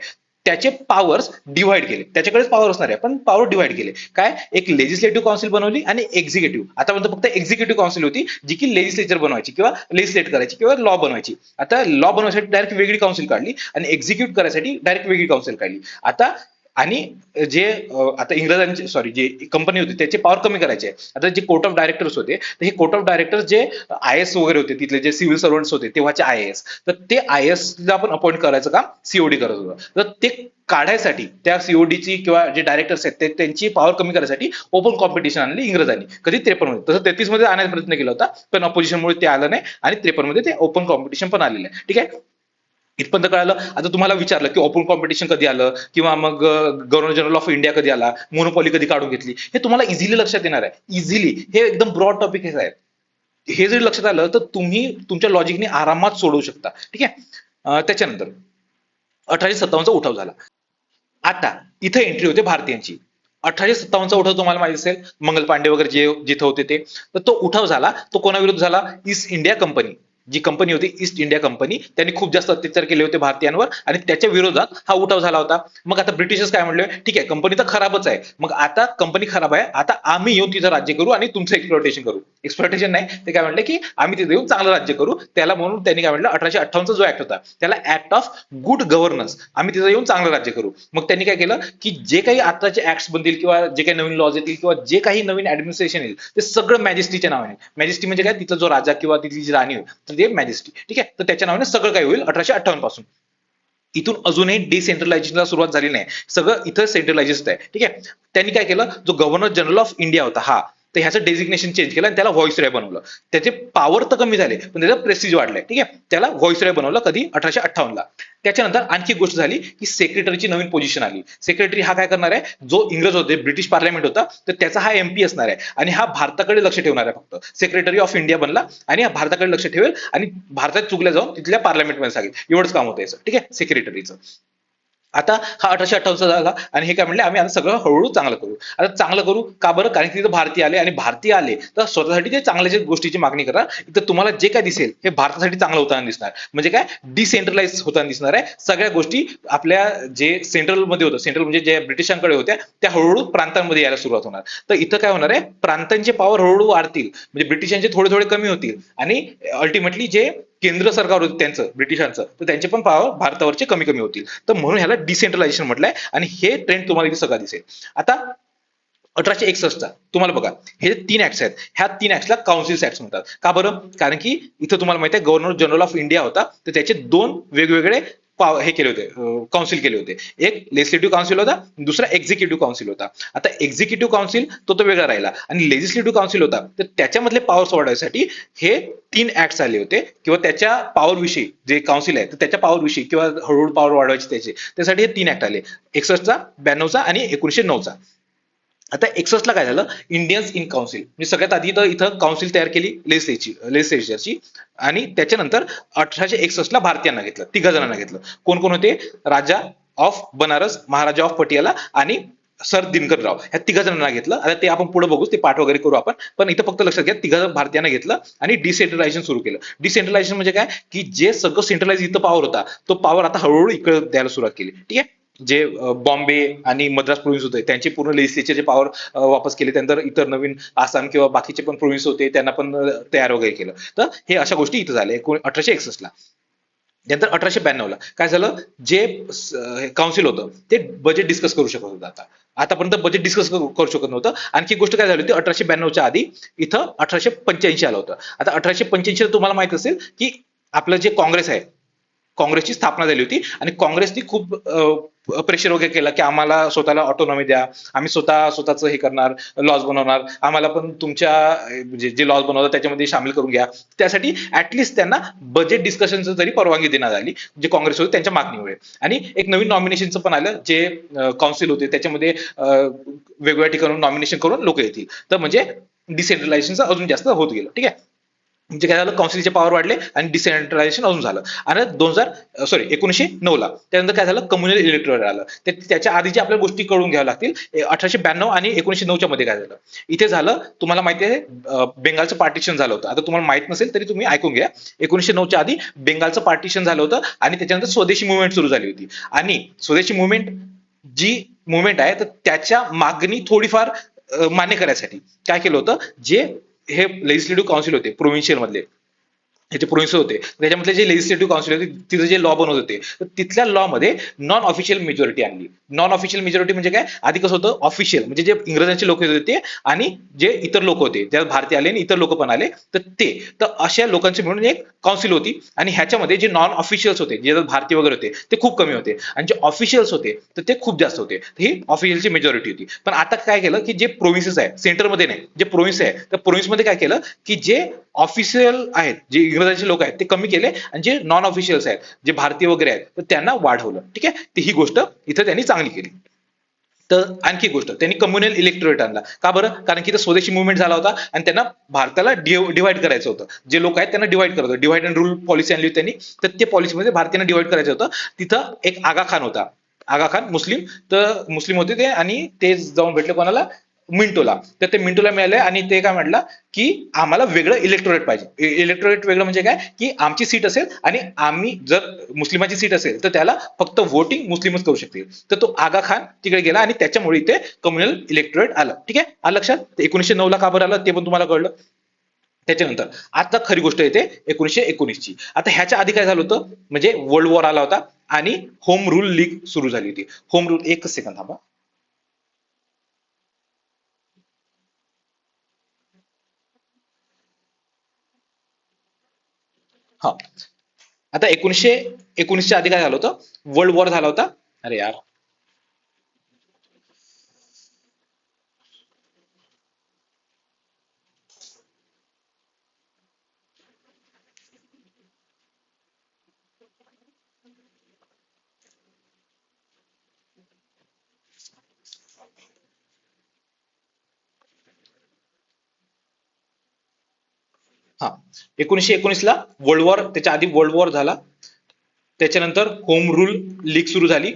त्याचे पॉवर्स डिव्हाइड केले. त्याच्याकडेच पॉवर असणार आहे पण पॉवर डिव्हाइड केले. काय, एक लेजिस्लेटिव्ह काउन्सिल बनवली आणि एक्झिक्युटिव्ह. आतापर्यंत फक्त एक्झिक्युटिव्ह काउन्सिल होती जी की लेजिस्लेचर बनवायची किंवा लेजिस्लेट करायची किंवा लॉ बनवायची. आता लॉ बनवण्यासाठी डायरेक्ट वेगळी काउन्सिल काढली आणि एक्झिक्यूट करायसाठी डायरेक्ट वेगळी काउन्सिल काढली. आता आणि जे आता इंग्रजांचे सॉरी जे कंपनी होती त्याचे पॉवर कमी करायचे. आता जे कोर्ट ऑफ डायरेक्टर्स होते तर हे कोर्ट ऑफ डायरेक्टर्स जे आय एस वगैरे होते तिथले जे सिव्हिल सर्वंट्स होते तेव्हाचे आय एस, तर ते आय एस ला आपण अपॉइंट करायचं काम सीओडी करत होतं. तर ते काढायसाठी त्या सीओडीची किंवा जे डायरेक्टर्स आहेत त्यांची पॉवर कमी करण्यासाठी ओपन कॉम्पिटिशन आणली इंग्रजांनी कधी 53 मध्ये. तसं 33 मध्ये आणण्याचा प्रयत्न केला होता पण ऑपोजिशनमुळे ते आलं नाही आणि 53 मध्ये ते ओपन कॉम्पिटिशन पण आलेलं आहे. ठीक आहे, इथपर्यंत कळालं. आता तुम्हाला विचारलं की ओपन कॉम्पिटिशन कधी आलं किंवा मग गव्हर्नर जनरल ऑफ इंडिया कधी आला, मोनोपॉली कधी काढून घेतली, हे तुम्हाला इझिली लक्षात येणार आहे. इझिली, हे एकदम ब्रॉड टॉपिक हे आहे. हे जरी लक्षात आलं तर तुम्ही तुमच्या लॉजिकने आरामात सोडवू शकता. ठीक आहे, त्याच्यानंतर 1857चा उठाव झाला. आता इथं एंट्री होते भारतीयांची. 1857चा उठाव तुम्हाला माहिती असेल, मंगल पांडे वगैरे जे जिथं होते ते. तर तो उठाव झाला, तो कोणाविरुद्ध झाला, ईस्ट इंडिया कंपनी. जी कंपनी होती ईस्ट इंडिया कंपनी, त्यांनी खूप जास्त अत्याचार केले होते भारतीयांवर आणि त्याच्या विरोधात हा उठाव झाला होता. मग आता ब्रिटिशर्स काय म्हणले, ठीक आहे कंपनी तर खराबच आहे, मग आता कंपनी खराब आहे, आता आम्ही येऊन तिथं राज्य करू आणि तुमचं एक्सप्लॉयटेशन करू. एक्सप्लॉयटेशन नाही, ते काय म्हणले की आम्ही तिथे येऊन चांगलं राज्य करू. त्याला म्हणून त्यांनी काय म्हटलं 1858चा जो ऍक्ट होता त्याला ऍक्ट ऑफ गुड गव्हर्नन्स, आम्ही तिथे येऊन चांगलं राज्य करू. मग त्यांनी काय केलं की जे काही आताचे ऍक्ट्स बनतील किंवा जे काही नवीन लॉज येतील किंवा जे काही नवीन ऍडमिनिस्ट्रेशन येईल ते सगळं मॅजेस्टीच्या नावाने. मॅजेस्टी म्हणजे काय, तिथला जो राजा किंवा तिथली जी राणी होईल तर ते मॅजेस्टी. ठीक आहे, तर त्याच्या नावाने सगळं काही होईल 1858 पासून. इथून अजूनही डिसेंट्रलायझेशनला सुरुवात झाली नाही, सगळं इथं सेंट्रलायझेशन आहे. ठीक आहे, त्यांनी काय केलं, जो गव्हर्नर जनरल ऑफ इंडिया होता हा, तर ह्याचं डेझिग्नेशन चेंज केलं आणि त्याला व्हॉइसरॉय बनवलं. त्याचे पॉवर तर कमी झाले पण त्याचं प्रेस्टिज वाढलंय. ठीक आहे, त्याला व्हॉइसरॉय बनवलं कधी 1858ला. त्याच्यानंतर आणखी एक गोष्ट झाली की सेक्रेटरीची नवीन पोझिशन आली. सेक्रेटरी हा काय करणार आहे, जो इंग्रज होते ब्रिटिश पार्लमेंट होता तर त्याचा हा एमपी असणार आहे आणि हा भारताकडे लक्ष ठेवणार आहे. फक्त सेक्रेटरी ऑफ इंडिया बनला आणि हा भारताकडे लक्ष ठेवेल आणि भारतात चुकल्या जाऊन तिथल्या पार्लमेंटमध्ये सांगेल, एवढंच काम होतं याचं. ठीक आहे, सेक्रेटरीचं. आता हा 1858 झाला आणि हे काय म्हणले, आम्ही आता सगळं हळूहळू चांगलं करू. आता चांगलं करू का बरं, कारण की तिथं भारतीय आले आणि भारतीय आले तर स्वतःसाठी ते चांगल्या गोष्टीची मागणी करा. इथं तुम्हाला जे काय दिसेल हे भारतासाठी चांगलं होताना दिसणार. म्हणजे काय, डिसेंट्रलाइज होताना दिसणार आहे. सगळ्या गोष्टी आपल्या जे सेंट्रल मध्ये होतं, सेंट्रल म्हणजे जे ब्रिटिशांकडे होत्या त्या हळूहळू प्रांतांमध्ये यायला सुरुवात होणार. तर इथं काय होणार आहे, प्रांतांचे पॉवर हळूहळू वाढतील, म्हणजे ब्रिटिशांचे थोडे थोडे कमी होतील आणि अल्टिमेटली जे केंद्र सरकार होतं त्यांचं ब्रिटिशांचं तर त्यांचे पण पॉवर भारतावरचे कमी कमी होतील. तर म्हणून ह्याला डिसेंट्रलायझेशन म्हटलंय आणि हे ट्रेंड तुम्हाला इथे सगळं दिसेल. आता 1861चा तुम्हाला बघा, हे 3 ऍक्ट्स आहेत, ह्या 3 ऍक्ट्सला काउन्सिल्स ऍक्ट्स म्हणतात. का बरं, कारण की इथं तुम्हाला माहिती आहे गव्हर्नर जनरल ऑफ इंडिया होता तर त्याचे 2 वेगवेगळे हे केले होते, काउन्सिल केले होते. एक लेजिस्लेटिव्ह काउन्सिल होता, दुसरा एक्झिक्युटिव्ह काउन्सिल होता. आता एक्झिक्युटिव्ह काउन्सिल तो वेगळा राहिला आणि लेजिस्लेटिव्ह काउन्सिल होता तर त्याच्यामधले पॉवर्स वाढवण्यासाठी हे 3 ऍक्ट्स आले होते किंवा त्याच्या पॉवर विषयी जे काउन्सिल आहे तर त्याच्या पॉवर विषयी किंवा हळूहळू पॉवर वाढवायची त्यासाठी हे 3 ऍक्ट आले, 61चा, 92चा आणि 1909चा. आता 61ला काय झालं, इंडियन्स इन काउन्सिल, म्हणजे सगळ्यात आधी तर इथं काउन्सिल तयार केली लेजिस्लेचरची आणि त्याच्यानंतर 1861ला भारतीयांना घेतलं, 3 जणांना घेतलं. कोण कोण होते, राजा ऑफ बनारस, महाराजा ऑफ पटियाला आणि सर दिनकर राव ह्या तिघा जणांना घेतलं. आता ते आपण पुढे बघू, ते पाठ वगैरे करू आपण, पण इथं फक्त लक्षात घ्या तिघा भारतीयांना घेतलं आणि डिसेंट्रलायझेशन सुरू केलं. डिसेंट्रलायझेशन म्हणजे काय, की जे सगळं सेंट्रलाइज इथं पॉवर होता तो पॉवर आता हळूहळू इकडे द्यायला सुरुवात केली. ठीक आहे. जे बॉम्बे आणि मद्रास प्रोव्हिन्स होते त्यांची पूर्ण लेजिस्लेचरचे पॉवर वापस केले. त्यानंतर इतर नवीन आसाम किंवा बाकीचे पण प्रोव्हिन्स होते त्यांना पण तयार वगैरे केलं. तर हे अशा गोष्टी इथं झाल्या 1861 ला. नंतर 1892 ला काय झालं, जे काउन्सिल होतं ते बजेट डिस्कस करू शकत होतं. आतापर्यंत बजेट डिस्कस करू शकत नव्हतं. आणखी गोष्ट काय झाली होती, 1892च्या आधी इथं 1885 आलं होतं. आता 1885 ला तुम्हाला माहित असेल की आपलं जे काँग्रेस आहे, काँग्रेसची स्थापना झाली होती आणि काँग्रेसनी खूप प्रेशर वगैरे केला की आम्हाला स्वतःला ऑटोनॉमी द्या, आम्ही स्वतःचं हे करणार, लॉज बनवणार, आम्हाला पण तुमच्या जे लॉज बनवतात त्याच्यामध्ये सामील करून घ्या. त्यासाठी ऍटलिस्ट त्यांना बजेट डिस्कशनचं जरी परवानगी देण्यात आली, जे काँग्रेस होते त्यांच्या मागणीमुळे. आणि एक नवीन नॉमिनेशनचं पण आलं, जे काउन्सिल होते त्याच्यामध्ये वेगवेगळ्या ठिकाणून नॉमिनेशन करून लोक येतील. तर म्हणजे डिसेंट्रलायझेशन अजून जास्त होत गेलं. ठीक आहे. म्हणजे काय झालं, काउन्सिलचे पॉवर वाढले आणि डिसेंट्रलायझेशन अजून झालं. आणि 1909 ला त्यानंतर काय झालं, कम्युनल इलेक्टोरेट आलं. त्याच्या आधीच्या आपल्या गोष्टी कळून घ्याव्या लागतील. 1892 आणि 1909 मध्ये काय झालं, इथे झालं तुम्हाला माहिती आहे, बेंगालचं पार्टिशन झालं होतं. आता तुम्हाला माहित नसेल तरी तुम्ही ऐकून घ्या. 1909च्या आधी बेंगालचं पार्टिशन झालं होतं आणि त्याच्यानंतर स्वदेशी मुवमेंट सुरू झाली होती. आणि स्वदेशी मुवमेंट जी मुवमेंट आहे तर त्याच्या मागणी थोडीफार मान्य करण्यासाठी काय केलं होतं, जे हे लेजिस्लेटिव्ह काउन्सिल होते प्रोव्हिन्शियल मधले, हे जे प्रोव्हिन्स होते त्याच्यामधले जे लेजिस्लेटिव्ह काउन्सिल होते तिथे जे लॉ बनवत होते, तर तिथल्या लॉ मध्ये नॉन ऑफिशियल मेजॉरिटी आणली. नॉन ऑफिशियल मेजॉरिटी म्हणजे काय, आधी कसं होतं, ऑफिशियल म्हणजे जे इंग्रजांचे लोक होते ते आणि जे इतर लोक होते, ज्यात भारतीय आले आणि इतर लोक पण आले, तर ते तर अशा लोकांची मिळून एक काउन्सिल होती. आणि ह्याच्यामध्ये जे नॉन ऑफिशियल्स होते, जे भारतीय वगैरे होते ते खूप कमी होते आणि जे ऑफिशियल्स होते तर ते खूप जास्त होते. ही ऑफिशियलची मेजॉरिटी होती. पण आता काय केलं की जे प्रोव्हिन्सेस आहे, सेंटरमध्ये नाही, जे प्रोव्हिन्स आहे तर प्रोव्हिन्समध्ये काय केलं की जे ऑफिशियल आहेत, जे इंग्रजांचे लोक आहेत ते कमी केले आणि जे नॉन ऑफिशियल्स आहेत, जे भारतीय वगैरे आहेत, तर त्यांना वाढवलं. ठीक आहे. ती ही गोष्ट इथं त्यांनी चांगली केली. तर आणखी गोष्ट, त्यांनी कम्युनल इलेक्टोरेट आणला. का बरं, कारण की स्वदेशी मुवमेंट झाला होता आणि त्यांना भारताला डिवाइड करायचं होतं. जे लोक आहेत त्यांना डिवाइड करत होतं, डिवाइड अँड रूल पॉलिसी आणली होती त्यांनी. तर ते पॉलिसीमध्ये भारतीयांना डिवाइड करायचं होतं. तिथं एक आगा खान होता, आगा खान मुस्लिम, तर मुस्लिम होते ते आणि ते जाऊन भेटले कोणाला, मिंटोला. तर ते मिंटोला मिळाले आणि ते काय म्हटलं की आम्हाला वेगळं इलेक्टोरेट पाहिजे. इलेक्टोरेट वेगळं म्हणजे काय, की आमची सीट असेल आणि आम्ही जर मुस्लिमाची सीट असेल तर त्याला फक्त वोटिंग मुस्लिमच करू शकतील. तर तो आगा खान तिकडे गेला आणि त्याच्यामुळे इथे कम्युनल इलेक्टोरेट आलं. ठीक आहे, आलं लक्षात. 1909 ला का बरं आलं ते पण तुम्हाला कळलं. त्याच्यानंतर आता खरी गोष्ट येते 1919 ची. आता ह्याच्या आधी काय झालं होतं, म्हणजे वर्ल्ड वॉर आला होता आणि होम रूल लीग सुरू झाली होती. होम रूल, एकच सेकंद थांबा. हा, आता 1919च्या आधी काय झालं होतं, वर्ल्ड वॉर झाला होता. अरे यार, हा, 1919 ला वर्ल्ड वॉर, त्याच्या आधी वर्ल्ड वॉर झाला. त्याच्यानंतर होम रूल लीग सुरू झाली.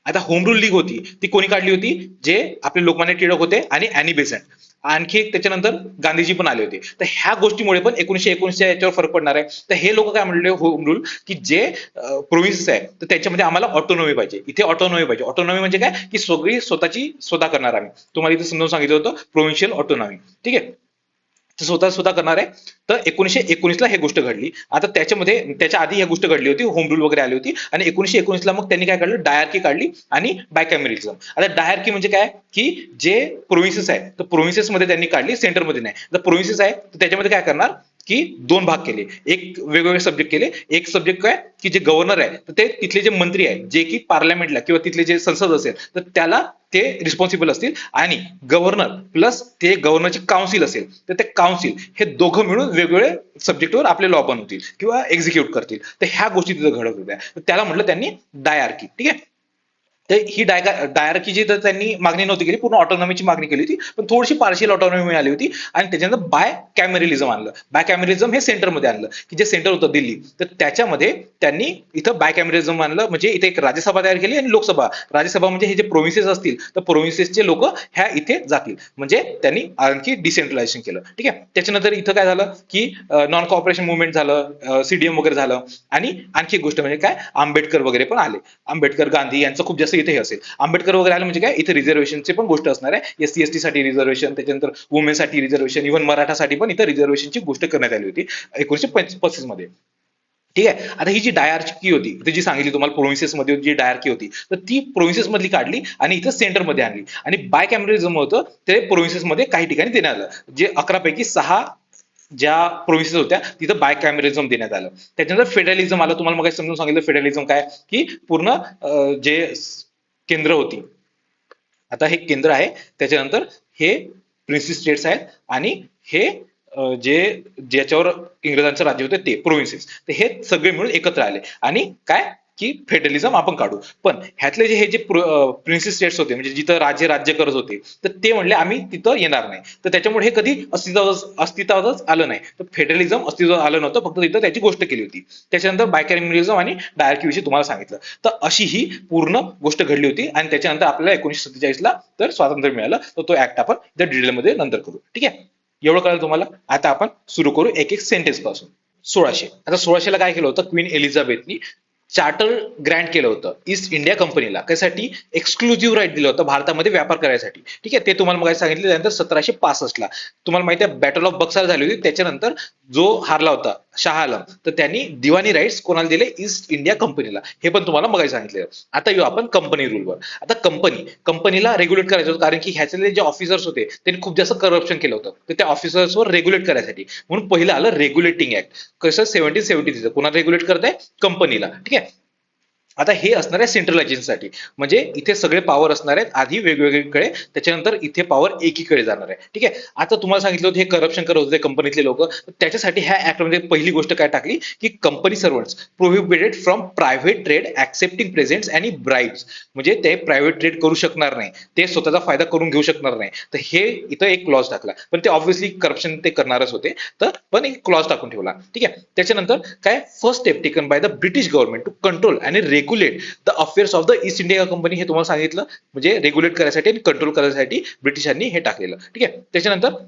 आता होम रूल लीग होती ती कोणी काढली होती, जे आपले लोकमान्य टिळक होते आणि अॅनी बेझंट. आणखी त्याच्यानंतर गांधीजी पण आले होते. तर ह्या गोष्टीमुळे पण 1919च्या याच्यावर फरक पडणार आहे. तर हे लोक काय म्हणले होम रूल, की जे प्रोव्हिन्सेस आहे तर त्याच्यामध्ये आम्हाला ऑटोनॉमी पाहिजे. इथे ऑटोनॉमी पाहिजे. ऑटोनॉमी म्हणजे काय, की सगळी स्वतःची स्वतः करणार आम्ही. तुम्हाला इथे समजावून सांगितलं होतं प्रोव्हिन्शियल ऑटोनॉमी. ठीक आहे, ते स्वतः स्वतः करणार आहे. तर 1919 ला हे गोष्ट घडली. आता त्याच्यामध्ये त्याच्या आधी ही गोष्ट घडली होती, होम रूल वगैरे आली होती. आणि 1919 ला मग त्यांनी काय काढलं, डायआर्की काढली आणि बायकॅमेरिझम. आता डायआर्की म्हणजे काय, की जे प्रोव्हिन्सेस आहे तर प्रोव्हिन्सेस मध्ये त्यांनी काढली, सेंटरमध्ये नाही. तर प्रोव्हिन्सेस आहे तर त्याच्यामध्ये काय करणार, की दोन भाग केले, एक वेगवेगळे सब्जेक्ट केले. एक सब्जेक्ट काय, की जे गव्हर्नर आहे तर ते तिथले जे मंत्री आहेत, जे की पार्लमेंटला किंवा तिथले जे संसद असेल तर त्याला ते रिस्पॉन्सिबल असतील. आणि गव्हर्नर प्लस ते गव्हर्नरचे काउन्सिल असेल तर ते काउन्सिल हे दोघं मिळून वेगवेगळे सब्जेक्टवर आपले लॉ बनवतील किंवा एक्झिक्यूट करतील. तर ह्या गोष्टी तिथे घडत होत्या. त्याला म्हटलं त्यांनी डायआर्की. ठीक आहे. तर ही डायरकीची तर त्यांनी मागणी नव्हती केली, पूर्ण ऑटोनॉमीची मागणी केली होती, पण थोडीशी पार्शियल ऑटोनॉमी मिळाली होती. आणि त्याच्यानंतर बाय कॅमेरलिझम आणलं. बाय कॅमेरलिझम हे सेंटरमध्ये आणलं, की जे सेंटर होतं दिल्ली, तर त्याच्यामध्ये त्यांनी इथं बाय कॅमेरलिझम आणलं. म्हणजे इथे एक राज्यसभा तयार केली आणि लोकसभा. राज्यसभा म्हणजे हे जे प्रोव्हिन्सेस असतील तर प्रोव्हिन्सेसचे लोक ह्या इथे जातील, म्हणजे त्यांनी आणखी डिसेंट्रलायझेशन केलं. ठीक आहे. त्याच्यानंतर इथं काय झालं की नॉन कॉपरेशन मुवमेंट झालं, सीडीएम वगैरे झालं. आणि आणखी एक गोष्ट म्हणजे काय, आंबेडकर वगैरे पण आले. आंबेडकर गांधी यांचं खूप जास्त इथे असेल. आंबेडकर वगैरे आले म्हणजे काय, इथे रिझर्वेशनची पण गोष्ट असणार आहे. एससी एसटी साठी रिझर्वेशन, त्याच्यानंतर वुमेनसाठी रिझर्वेशन, इव्हन मराठासाठी पण इथे रिझर्वेशनची गोष्ट करण्यात आली होती 1935 मध्ये. ठीक आहे. आता ही जी डायआरकी होती, ती जी सांगितली तुम्हाला प्रोव्हिन्सेस मध्ये जी डायआरकी होती, तर ती प्रोव्हिन्सेस मधली काढली आणि इथं सेंटर मध्ये आणली. आणि बाय कॅमेरलिझम होतं ते प्रोव्हिन्सेस मध्ये काही ठिकाणी देण्यात आलं. जे 11 पैकी 6 ज्या प्रोव्हिन्सेस होत्या तिथं बाय कॅमेरलिझम देण्यात आलं. त्याच्यानंतर फेडरलिझम आलं. तुम्हाला मग समजून सांगितलं फेडरलिझम काय, की पूर्ण जे केंद्र होती, आता हे केंद्र आहे, त्याच्यानंतर हे प्रिन्सेस स्टेट्स आहेत, आणि हे जे ज्याच्यावर इंग्रजांचं राज्य होतं ते प्रोव्हिन्सेस, तर हे सगळे मिळून एकत्र आले. आणि काय की फेडरलिझम आपण काढू. पण ह्यातले जे हे जे प्रिन्सेस स्टेट्स होते, म्हणजे जिथं राज्य राज्य करत होते, तर ते म्हणले आम्ही तिथं येणार नाही. तर त्याच्यामुळे हे कधी अस्तित्वातच आलं नाही. तर फेडरलिझम अस्तित्वात आलं नव्हतं, फक्त तिथं त्याची गोष्ट केली होती. त्याच्यानंतर बायकॅमेरलिझम आणि डायरकी विषयी तुम्हाला सांगितलं. तर अशी ही पूर्ण गोष्ट घडली होती. आणि त्याच्यानंतर आपल्याला 1947 तर स्वातंत्र्य मिळालं. तर तो ऍक्ट आपण त्या डिटेलमध्ये नंतर करू. ठीक आहे. एवढं कळलं तुम्हाला. आता आपण सुरू करू एक एक सेंटेन्स पासून. 1600. आता 1600ला काय केलं होतं, क्वीन एलिझाबेथनी चार्टर ग्रँट केलं होतं ईस्ट इंडिया कंपनीला. त्यासाठी एक्सक्लुझिव्ह राईट दिलं होतं भारतामध्ये व्यापार करायसाठी. ठीक आहे. ते तुम्हाला मग सांगितलं. त्यानंतर 1765 ला तुम्हाला माहिती आहे बॅटल ऑफ बक्सार झाली होती. त्याच्यानंतर जो हारला होता शाह आलम, तर त्यांनी दिवाणी राईट्स कोणाला दिले, ईस्ट इंडिया कंपनीला. हे पण तुम्हाला मग सांगितलं. आता येऊ आपण कंपनी रूलवर. आता कंपनीला रेग्युलेट करायचं होतं, कारण की ह्याचे जे ऑफिसर्स होते त्यांनी खूप जास्त करप्शन केलं होतं. तर त्या ऑफिसर्सवर रेग्युलेट करायसाठी म्हणून पहिलं आलं रेग्युलेटिंग ऍक्ट. कसं 1773 कोणाला रेग्युलेट करताय, कंपनीला. ठीक आहे. आता हे असणार आहे सेंट्रल एजन्सीसाठी. म्हणजे इथे सगळे पॉवर असणार आहेत आधी वेगवेगळीकडे, त्याच्यानंतर इथे पॉवर एकीकडे जाणार आहे. ठीक आहे. आता तुम्हाला सांगितलं होतं हे करप्शन करत होते कंपनीतले लोक. त्याच्यासाठी ह्या ऍक्ट मध्ये पहिली गोष्ट काय टाकली, की company servants prohibited from private trade accepting presents आणि ब्राइब्स. म्हणजे ते प्रायव्हेट ट्रेड करू शकणार नाही, ते स्वतःचा फायदा करून घेऊ शकणार नाही. तर हे इथं एक क्लॉज टाकला. पण ते ऑब्व्हियसली करप्शन ते करणारच होते, तर पण एक क्लॉज टाकून ठेवला. ठीक आहे. त्याच्यानंतर काय, first step taken by the British government to control आणि regulate the affairs of the East India company. हे तुम्हाला सांगितलं. म्हणजे रेग्युलेट करायसाठी आणि कंट्रोल करायसाठी ब्रिटिशांनी हे टाकलेलं. ठीक आहे. त्याच्यानंतर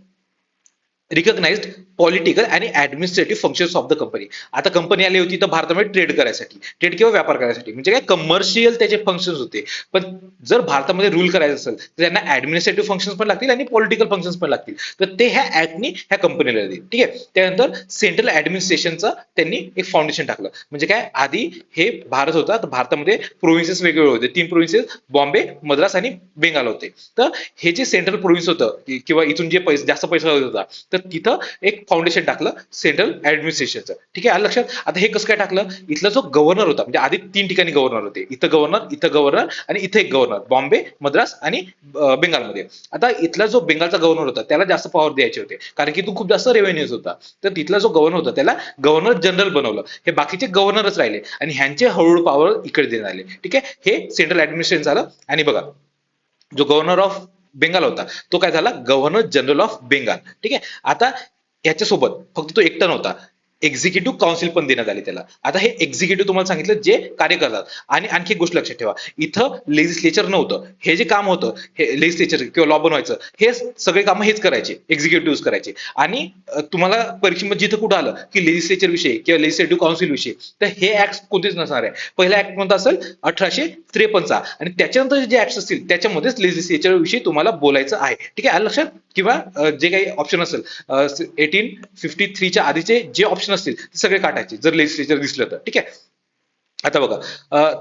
रिकग्नाइज्ड पॉलिटिकल आणि administrative functions of the company. आता कंपनी आली होती तर भारतामध्ये ट्रेड करायसाठी, ट्रेड किंवा व्यापार करायसाठी, म्हणजे काय कमर्शियल त्याचे फंक्शन्स होते. पण जर भारतामध्ये रूल करायचं असेल तर त्यांना ऍडमिनिस्ट्रेटिव्ह फंक्शन्स पण लागतील आणि पॉलिटिकल फंक्शन्स पण लागतील. तर ते ह्या ऍक्टनी ह्या कंपनीला दिले. ठीक आहे. त्यानंतर सेंट्रल ऍडमिनिस्ट्रेशनचं त्यांनी एक फाउंडेशन टाकलं. म्हणजे काय, आधी हे भारत होता, तर भारतामध्ये प्रोव्हिन्सेस वेगवेगळे होते. 3 प्रोव्हिन्सेस बॉम्बे, मद्रास आणि बेंगाल होते. तर हे जे सेंट्रल प्रोव्हिन्स होतं, किंवा इथून जे जास्त पैसा होता, तर तिथं एक फाउंडेशन टाकलं सेंट्रल ऍडमिनिस्ट्रेशनचं. ठीक आहे. आलं लक्षात. आता हे कसं काय टाकलं, इथला जो गव्हर्नर होता, म्हणजे आधी 3 ठिकाणी गव्हर्नर होते, इथं गव्हर्नर आणि इथे एक गव्हर्नर, बॉम्बे, मद्रास आणि बेंगालमध्ये. आता इथला जो बेंगालचा गव्हर्नर होता त्याला जास्त पॉवर द्यायचे होते, कारण की तो खूप जास्त रेव्हेन्यूज होता. तर तिथला जो गव्हर्नर होता त्याला गव्हर्नर जनरल बनवलं. हे बाकीचे गव्हर्नरच राहिले आणि ह्यांचे हळूहळू पॉवर इकडे देण्यात आले. ठीक आहे. हे सेंट्रल ऍडमिनिस्ट्रेशन झालं. आणि बघा, जो गव्हर्नर ऑफ बेंगाल होता तो काय झाला, गव्हर्नर जनरल ऑफ बेंगाल. ठीक आहे. आता याच्यासोबत फक्त तो एकटा नव्हता, एक्झिक्युटिव्ह काउन्सिल पण देण्यात आली त्याला. आता हे एक्झिक्युटिव्ह तुम्हाला सांगितलं जे कार्य करतात. आणि आणखी एक गोष्ट लक्षात ठेवा, इथं लेजिस्लेचर नव्हतं. हे जे काम होतं, हे लेजिस्लेचर किंवा लॉ बनवायचं, हे सगळे काम हेच करायचे, एक्झिक्युटिव्ह करायचे. आणि तुम्हाला परीक्षेमध्ये जिथं कुठं आलं की लेजिस्लेचर विषयी किंवा लेजिस्लेटिव्ह काउन्सिल विषयी, तर हे ऍक्ट कोणतेच नसणार आहे. पहिला ऍक्ट कोणता असेल, 1853चा. आणि त्याच्यानंतर जे ऍक्ट असतील त्याच्यामध्येच लेजिस्लेचर विषयी तुम्हाला बोलायचं आहे. ठीक आहे. आलं लक्षात. किंवा जे काही ऑप्शन असेल 1853च्या आधीचे जे ऑप्शन असतील ते सगळे काटायचे जर लेजिस्लेचर दिसलं तर. ठीक आहे. आता बघा,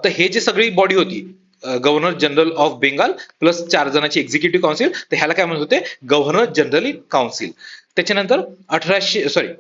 तर हे जे सगळी बॉडी होती, governor general of Bengal plus 4 जणांची एक्झिक्युटिव्ह काउन्सिल, तर ह्याला काय म्हणत होते, गव्हर्नर जनरल काउन्सिल. त्याच्यानंतर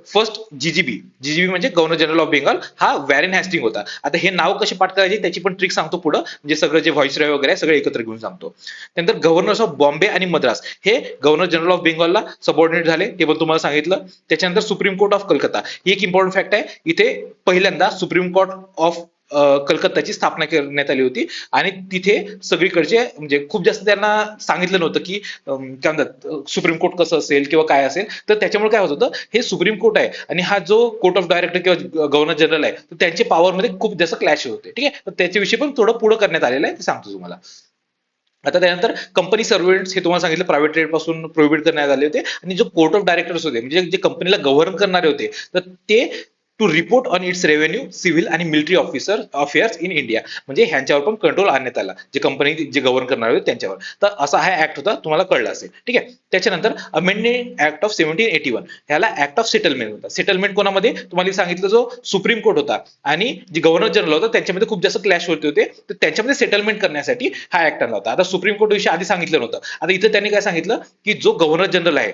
फर्स्ट जीजीबी म्हणजे गव्हर्नर जनरल ऑफ बेंगाल, हा वॅरेन हॅस्टिंग होता. आता हे नाव कसे पाठ करायचे त्याची पण ट्रिक सांगतो पुढं, म्हणजे सगळं जे व्हॉइसरॉय वगैरे आहे सगळे एकत्र घेऊन सांगतो. त्यानंतर गव्हर्नर्स ऑफ बॉम्बे आणि मद्रास हे गव्हर्नर जनरल ऑफ बेंगॉलला सबऑर्डिनेट झाले, ते पण तुम्हाला सांगितलं. त्याच्यानंतर सुप्रीम कोर्ट ऑफ कलकत्ता ही एक इम्पॉर्टंट फॅक्ट आहे. इथे पहिल्यांदा सुप्रीम कोर्ट ऑफ कलकत्ताची स्थापना करण्यात आली होती आणि तिथे सगळीकडचे म्हणजे खूप जास्त त्यांना सांगितलं नव्हतं की काय म्हणतात सुप्रीम कोर्ट कसं असेल किंवा काय असेल. तर त्याच्यामुळे काय होत होतं, हे सुप्रीम कोर्ट आहे आणि हा जो कोर्ट ऑफ डायरेक्टर किंवा गव्हर्नर जनरल आहे, तर त्यांचे पॉवरमध्ये खूप जास्त क्लॅश होते. ठीक आहे, तर त्याच्याविषयी पण थोडं पुढं करण्यात आलेलं आहे, ते सांगतो तुम्हाला. आता त्यानंतर कंपनी सर्व्हंट्स हे तुम्हाला सांगितलं प्रायव्हेट ट्रेड पासून प्रोहिबिट करण्यात आले होते आणि जो कोर्ट ऑफ डायरेक्टर्स होते म्हणजे जे कंपनीला गव्हर्न करणारे होते, तर ते to report on its revenue, civil आणि military officer affairs in India, म्हणजे ह्यांच्यावर पण कंट्रोल आणण्यात आला, जे कंपनी जे गव्हर्न करणारे होते त्यांच्यावर. तर असा हा ऍक्ट होता, तुम्हाला कळलं असेल. ठीक आहे, त्याच्यानंतर अमेंडमेंट ऍक्ट ऑफ 1781, ह्याला ऍक्ट ऑफ सेटलमेंट होता. सेटलमेंट कोणामध्ये, तुम्हाला सांगितलं जो सुप्रीम कोर्ट होता आणि जे गव्हर्नर जनरल होता त्यांच्यामध्ये खूप जास्त क्लॅश होते होते, तर त्यांच्यामध्ये सेटलमेंट करण्यासाठी हा ऍक्ट आणला होता. आता सुप्रीम कोर्ट विषयी आधी सांगितलं नव्हतं, आता इथं त्यांनी काय सांगितलं की जो गव्हर्नर जनरल आहे,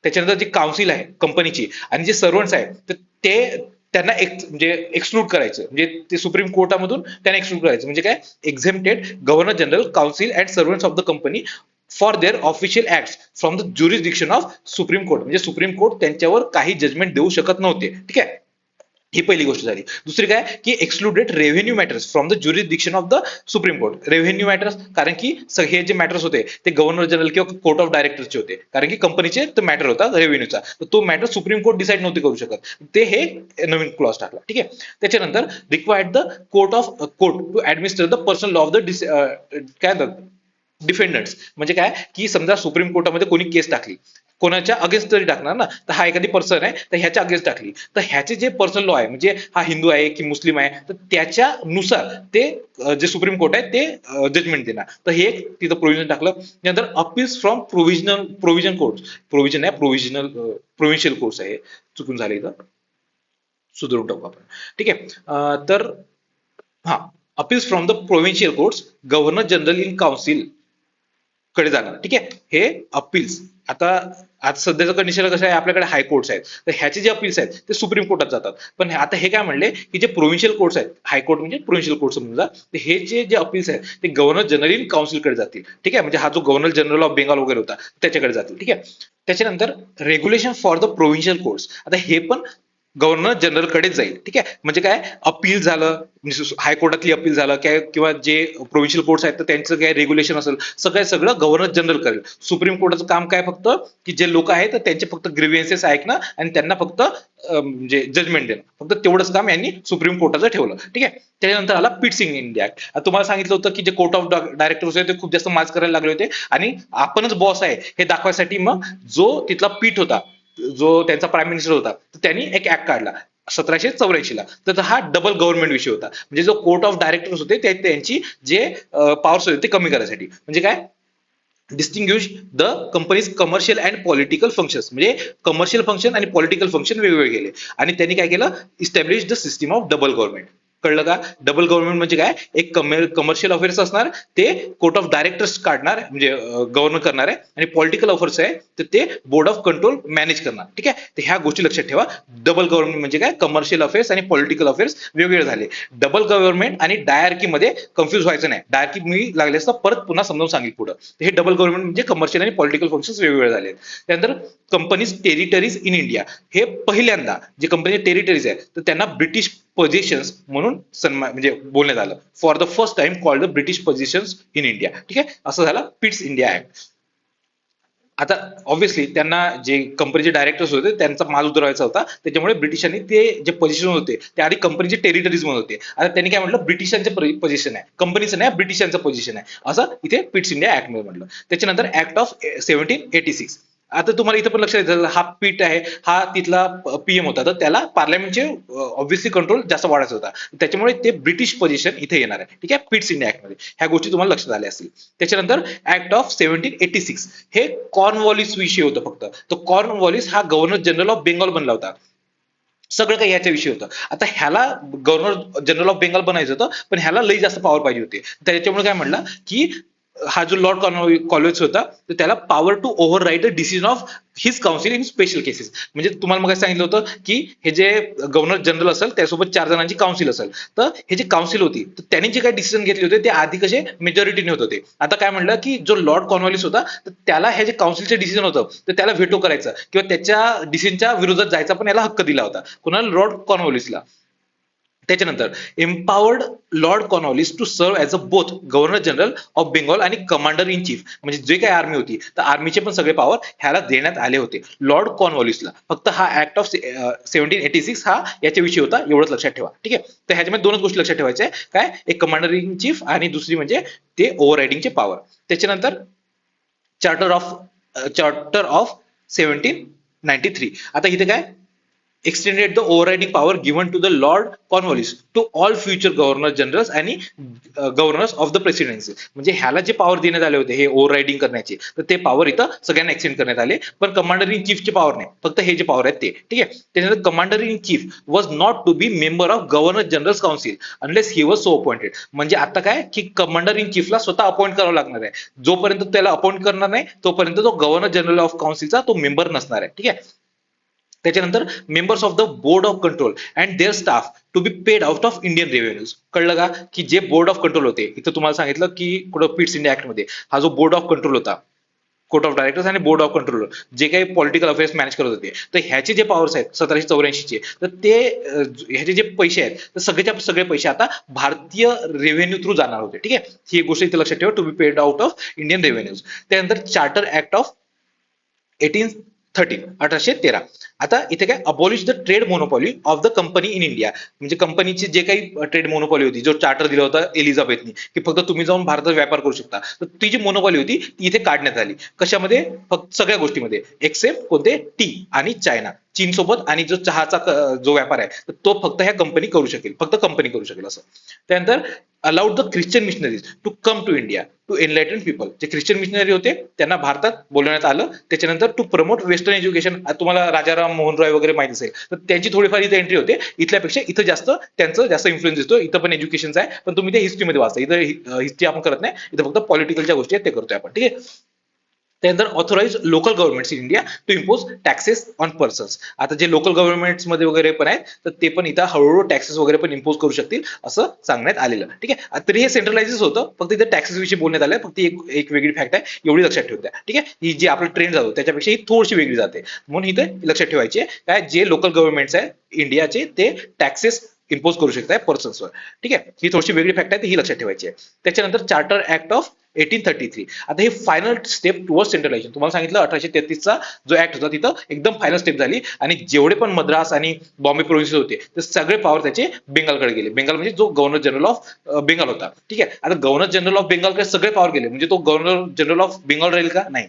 त्याच्यानंतर जी काउन्सिल आहे कंपनीची आणि जे सर्वंट्स आहेत, तर ते त्यांना म्हणजे एक्सक्लूड करायचं, म्हणजे ते सुप्रीम कोर्टामधून त्यांना एक्सक्लूड करायचं. म्हणजे काय, exempted governor general, council and servants of the company for their official act from the jurisdiction of supreme court, म्हणजे सुप्रीम कोर्ट त्यांच्यावर काही जजमेंट देऊ शकत नव्हते. ठीक आहे, ही पहिली गोष्ट झाली. दुसरी काय की excluded revenue matters from the jurisdiction of the supreme court. Revenue matters, कारण की हे जे मॅटर्स होते ते गव्हर्नर जनरल किंवा कोर्ट ऑफ डायरेक्टरचे होते, कारण की कंपनीचे तो मॅटर होता रेव्हेन्यूचा, तर तो मॅटर सुप्रीम कोर्ट डिसाईड नव्हते करू शकत, ते हे नवीन क्लॉज टाकला. ठीक आहे, त्याच्यानंतर required the court to administer the personal law of the काय डिफेंडंट्स. म्हणजे काय की समजा सुप्रीम कोर्टामध्ये कोणी केस टाकली, कोणाच्या अगेन्स्ट तरी टाकणार ना, तर हा एखादी पर्सन आहे तर ह्याच्या अगेन्स्ट टाकली, तर ह्याचे जे पर्सनल लॉ आहे, म्हणजे हा हिंदू आहे की मुस्लिम आहे, तर त्याच्यानुसार ते जे सुप्रीम कोर्ट आहे ते जजमेंट देणार. तर हे एक तिथं प्रोव्हिजन टाकलं. नंतर appeals from provision court, provision आहे प्रोव्हिजनल, प्रोव्हिन्शियल कोर्ट्स आहे, चुकून झाले इथं, सुधारून टाकू आपण. ठीक आहे, तर हा, appeals from the provincial courts, governor general in council कडे जाणार. ठीक आहे, हे अपील्स. आता आज सध्याचं कंडिशन कसं आहे, आपल्याकडे हायकोर्ट्स आहेत, तर ह्याचे जे अपील्स आहेत ते सुप्रीम कोर्टात जातात. पण आता हे काय म्हणले की जे प्रोव्हिन्शियल कोर्ट्स आहेत, हायकोर्ट म्हणजे प्रोव्हिन्शियल कोर्ट समजा, तर हे जे अपील्स आहेत ते गव्हर्नर जनरल इन काउन्सिलकडे जातील. ठीक आहे, म्हणजे हा जो गव्हर्नर जनरल ऑफ बेंगाल वगैरे होता त्याच्याकडे जातील. ठीक आहे, त्याच्यानंतर regulation for the provincial courts, आता हे पण गव्हर्नर जनरलकडेच जाईल. ठीक आहे, म्हणजे काय, अपील झालं हायकोर्टातली अपील झालं काय, किंवा जे प्रोव्हिन्शियल कोर्ट्स आहेत तर त्यांचं काय रेग्युलेशन असेल, सगळं गव्हर्नर जनरल करेल. सुप्रीम कोर्टाचं काम काय, फक्त की जे लोक आहेत तर त्यांचे फक्त ग्रीव्हियन्सेस ऐकणं आणि त्यांना फक्त म्हणजे जजमेंट देणं, फक्त तेवढंच काम यांनी सुप्रीम कोर्टाचं ठेवलं. ठीक आहे, त्याच्यानंतर आला पिट्स इन इंडिया ऍक्ट. तुम्हाला सांगितलं होतं की जे कोर्ट ऑफ डायरेक्टर्स होते ते खूप जास्त माज करायला लागले होते आणि आपणच बॉस आहे हे दाखवायसाठी मग जो तिथला पीठ होता, जो त्यांचा प्राईम मिनिस्टर होता, तर त्यांनी एक ऍक्ट काढला 1784 ला. तर हा डबल गव्हर्नमेंट विषय होता, म्हणजे जो कोर्ट ऑफ डायरेक्टर्स होते त्यांची जे पॉवर्स होते ते कमी करायसाठी. म्हणजे काय, distinguish the companies commercial and political functions, म्हणजे कमर्शियल फंक्शन आणि पॉलिटिकल फंक्शन वेगवेगळे केले. आणि त्यांनी काय केलं, establish the system of double government. कळलं का, डबल गव्हर्नमेंट म्हणजे काय, एक कमर्शियल अफेअर्स असणार ते कोर्ट ऑफ डायरेक्टर्स काढणार म्हणजे गव्हर्नर करणार आहे, आणि पॉलिटिकल अफेअर्स आहे तर ते बोर्ड ऑफ कंट्रोल मॅनेज करणार. ठीक आहे, तर ह्या गोष्टी लक्षात ठेवा. डबल गव्हर्नमेंट म्हणजे काय, कमर्शियल अफेअर्स आणि पॉलिटिकल अफेअर्स वेगवेगळे झाले. डबल गव्हर्नमेंट आणि डायआर्की मध्ये कन्फ्युज व्हायचं नाही, डायआर्की मी लागले असता परत पुन्हा समजावून सांगितलं पुढं. हे डबल गव्हर्नमेंट म्हणजे कमर्शियल आणि पॉलिटिकल फंक्शन्स वेगवेगळे झाले. त्यानंतर कंपनीज टेरिटरीज इन इंडिया, हे पहिल्यांदा जे कंपनीचे टेरिटरीज आहेत तर त्यांना ब्रिटिश पोझिशन्स म्हणून सन्मान म्हणजे बोलण्यात आलं. For the first time called the British positions in India. ठीक आहे, असं झालं पिट्स इंडिया ऍक्ट. आता ऑब्व्हियसली त्यांना जे कंपनीचे डायरेक्टर्स होते त्यांचा माल उतरवायचा होता, त्याच्यामुळे ब्रिटिशांनी ते जे पोझिशन होते ते आधी कंपनीचे टेरिटरीज मध्ये होते. आता त्यांनी काय म्हटलं, ब्रिटिशांचं पोझिशन आहे, कंपनीचं नाही, ब्रिटिशांचं पोझिशन आहे, असं इथे पिट्स इंडिया ऍक्ट मध्ये म्हटलं. त्याच्यानंतर ऍक्ट ऑफ 1786. आता तुम्हाला इथं पण लक्षात येतं, हा पीट आहे, हा तिथला पीएम होता, तर त्याला पार्लमेंटचे ऑब्व्हियसली कंट्रोल जास्त वाढायचा होता, त्याच्यामुळे ते ब्रिटिश पोझिशन इथे येणार आहे. ठीक आहे, पिट्स इंडिया ऍक्ट मध्ये ह्या गोष्टी तुम्हाला लक्षात आल्या असतील. त्याच्यानंतर ऍक्ट ऑफ 1786, हे कॉर्नवॉलिस विषय होतं फक्त. तर कॉर्नवॉलिस हा गव्हर्नर जनरल ऑफ बेंगॉल बनला होता, सगळं काही ह्याच्या विषयी होतं. आता ह्याला गव्हर्नर जनरल ऑफ बेंगाल बनायचं होतं, पण ह्याला लई जास्त पॉवर पाहिजे होती. त्याच्यामुळे काय म्हणलं की हा जो लॉर्ड कॉर्नवॉलिस होता तर त्याला power to override the decision of his council in special cases. म्हणजे तुम्हाला मग सांगितलं होतं की हे जे गव्हर्नर जनरल असेल त्यासोबत 4 जणांची काउन्सिल असेल, तर हे जे काउन्सिल होती तर त्यांनी जे काही डिसिजन घेतले होते ते आधी कसे मेजॉरिटीने होत होते. आता काय म्हणलं की जो लॉर्ड कॉर्नवॉलिस होता तर त्याला हे जे काउन्सिलचे डिसिजन होतं तर त्याला व्हेटो करायचं किंवा त्याच्या डिसिजनच्या विरोधात जायचा पण याला हक्क दिला होता. कुणाला, लॉर्ड कॉर्नवॉलिसला. त्याच्यानंतर empowered Lord Cornwallis to serve as a both governor general of Bengal आणि कमांडर इन चीफ, म्हणजे जे काही आर्मी होती तर आर्मीचे पण सगळे पॉवर ह्याला देण्यात आले होते लॉर्ड कॉर्नवॉलिसला. फक्त हा ऍक्ट ऑफ 1786 हा याच्याविषयी होता, एवढंच लक्षात ठेवा. ठीक आहे, तर ह्याच्यामध्ये दोनच गोष्टी लक्षात ठेवायच्या आहे, काय, एक कमांडर इन चीफ आणि दुसरी म्हणजे ते ओव्हर रायडिंगचे पॉवर. त्याच्यानंतर चार्टर ऑफ 1793. आता इथे काय, extended the overriding power given to the Lord Cornwallis to all future governor generals आणि गव्हर्नर्स ऑफ द प्रेसिडेन्सी. म्हणजे ह्याला जे पॉवर देण्यात आले होते हे ओव्हररायडिंग करण्याचे, तर ते पॉवर इथं सगळ्यांना एक्सटेंड करण्यात आले, पण कमांडर इन चीफचे पॉवर नाही, फक्त हे जे पॉवर आहेत ते. ठीक आहे, त्याच्यानंतर commander in chief was not to be member of governor general council unless he was so appointed. म्हणजे आता काय की कमांडर इन चीफला स्वतः अपॉइंट करावं लागणार आहे, जोपर्यंत त्याला अपॉइंट करणार नाही तोपर्यंत तो गव्हर्नर जनरल ऑफ काउन्सिलचा तो मेंबर नसणार आहे. ठीक आहे, त्याच्यानंतर members of the board of control and their staff to be paid out of Indian revenues. कळलं का, की जे बोर्ड ऑफ कंट्रोल होते, इथं तुम्हाला सांगितलं की कुठं पिट्स इंडिया ऍक्ट मध्ये हा जो बोर्ड ऑफ कंट्रोल होता, कोर्ट ऑफ डायरेक्टर्स आणि बोर्ड ऑफ कंट्रोल, जे काही पॉलिटिकल अफेअर्स मॅनेज करत होते, तर ह्याचे जे पॉवर्स आहेत 1784 तर ते ह्याचे जे पैसे आहेत तर सगळेच्या सगळे पैसे आता भारतीय रेव्हेन्यू थ्रू जाणार होते. ठीक आहे, ही गोष्ट इथे लक्षात ठेवा, to be paid out of Indian revenues. त्यानंतर चार्टर ऍक्ट ऑफ 1813. आता इथे काय, abolish the trade monopoly of the company in India. म्हणजे कंपनीची जे काही ट्रेड मोनोपॉली होती, जो चार्टर दिला होता एलिझाबेथनी की फक्त तुम्ही जाऊन भारतात व्यापार करू शकता, तर ती जी मोनोपॉली होती ती इथे काढण्यात आली. कशामध्ये, फक्त सगळ्या गोष्टीमध्ये एक्सेप्ट कोणते, टी आणि चायना, चीन सोबत. आणि जो चहाचा जो व्यापार आहे तर तो फक्त ह्या कंपनी करू शकेल, फक्त कंपनी करू शकेल असं. त्यानंतर allowed the Christian missionaries to come to India to enlighten people. जे ख्रिश्चन मिशनरी होते त्यांना भारतात बोलवण्यात आलं. त्याच्यानंतर टू प्रमोट वेस्टर्न एज्युकेशन. तुम्हाला राजाराम मोहन रॉय वगैरे माहिती असेल, तर त्यांची थोडीफार इथे एंट्री होते, इथल्यापेक्षा इथं जास्त त्यांचं जास्त इन्फ्लुएन्स दिसतो. इथं पण एज्युकेशनचा आहे, पण तुम्ही ते हिस्ट्रीमध्ये वाचता, इथं हिस्ट्री आपण करत नाही, इथं फक्त पॉलिटिकलच्या गोष्टी आहेत ते करतोय आपण. ठीक आहे, त्यानंतर authorise local governments in India to impose taxes on persons. आता जे लोकल गव्हर्नमेंट्स मध्ये वगैरे पण आहेत तर ते पण इथं हळूहळू टॅक्सेस वगैरे पण इम्पोज करू शकतील असं सांगण्यात आलेलं. ठीक आहे, तरी हे सेंट्रलाइजेस होतं, फक्त इथं टॅक्सेस विषयी बोलण्यात आलं, फक्त एक वेगळी फॅक्ट आहे, एवढी लक्षात ठेवू द्या. ठीक आहे, ही जी आपलं ट्रेंड जातो त्याच्यापेक्षा ही थोडीशी वेगळी जाते, म्हणून इथे लक्षात ठेवायची आहे, काय, जे लोकल गव्हर्नमेंट्स आहे इंडियाचे ते टॅक्सेस इम्पोज करू शकताय पर्सन्सवर. ठीक आहे, ही थोडीशी वेगळी फॅक्ट आहे, ही लक्षात ठेवायची आहे. त्याच्यानंतर चार्टर ऍक्ट ऑफ 1833. आता हे फायनल स्टेप टुवर्ड सेंट्रलायझेशन. तुम्हाला सांगितलं 1833चा जो ऍक्ट होता तिथं एकदम फायनल स्टेप झाली, आणि जेवढे पण मद्रास आणि बॉम्बे प्रोव्हिन्सेस होते ते सगळे पॉवर त्याचे बेंगालकडे गेले. बेंगाल म्हणजे जो गव्हर्नर जनरल ऑफ बेंगाल होता. ठीक आहे, आता गव्हर्नर जनरल ऑफ बेंगालकडे सगळे पॉवर गेले, म्हणजे तो गव्हर्नर जनरल ऑफ बेंगाल राहील का, नाही,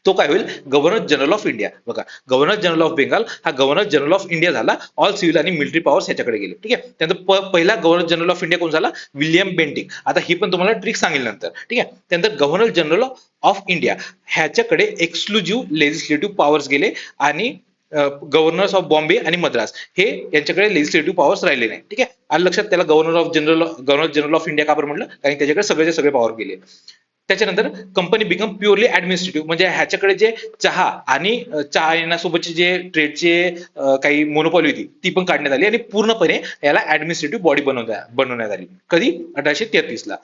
तो काय होईल, गव्हर्नर जनरल ऑफ इंडिया. बघा, गव्हर्नर जनरल ऑफ बेंगाल हा गव्हर्नर जनरल ऑफ इंडिया झाला, ऑल सिव्हिल आणि मिलिटरी पॉवर्स ह्याच्याकडे गेले. ठीक आहे, त्यानंतर पहिला गव्हर्नर जनरल ऑफ इंडिया कोण झाला, विल्यम बेंटिंग. आता ही पण तुम्हाला ट्रिक सांगेल नंतर. ठीक आहे, त्यानंतर गव्हर्नर जनरल ऑफ इंडिया ह्याच्याकडे एक्सक्लुझिव्ह लेजिस्लेटिव्ह पॉवर्स गेले, आणि गव्हर्नर्स ऑफ बॉम्बे आणि मद्रास हे यांच्याकडे लेजिस्लेटिव्ह पॉवर्स राहिले नाही. ठीक आहे, आलं लक्षात, त्याला गव्हर्नर जनरल ऑफ इंडिया का बरं म्हटलं, कारण त्याच्याकडे सगळेचे सगळे पॉवर गेले. त्याच्यानंतर कंपनी बिकम प्युअरली ऍडमिनिस्ट्रेटिव्ह. म्हणजे ह्याच्याकडे जे चहा आणि चहा येण्यासोबतचे जे ट्रेडचे काही मोनोपॉली होती ती पण काढण्यात आली, आणि पूर्णपणे याला ऍडमिनिस्ट्रेटिव्ह बॉडी बनवण्यात आली. कधी, 1833 ला.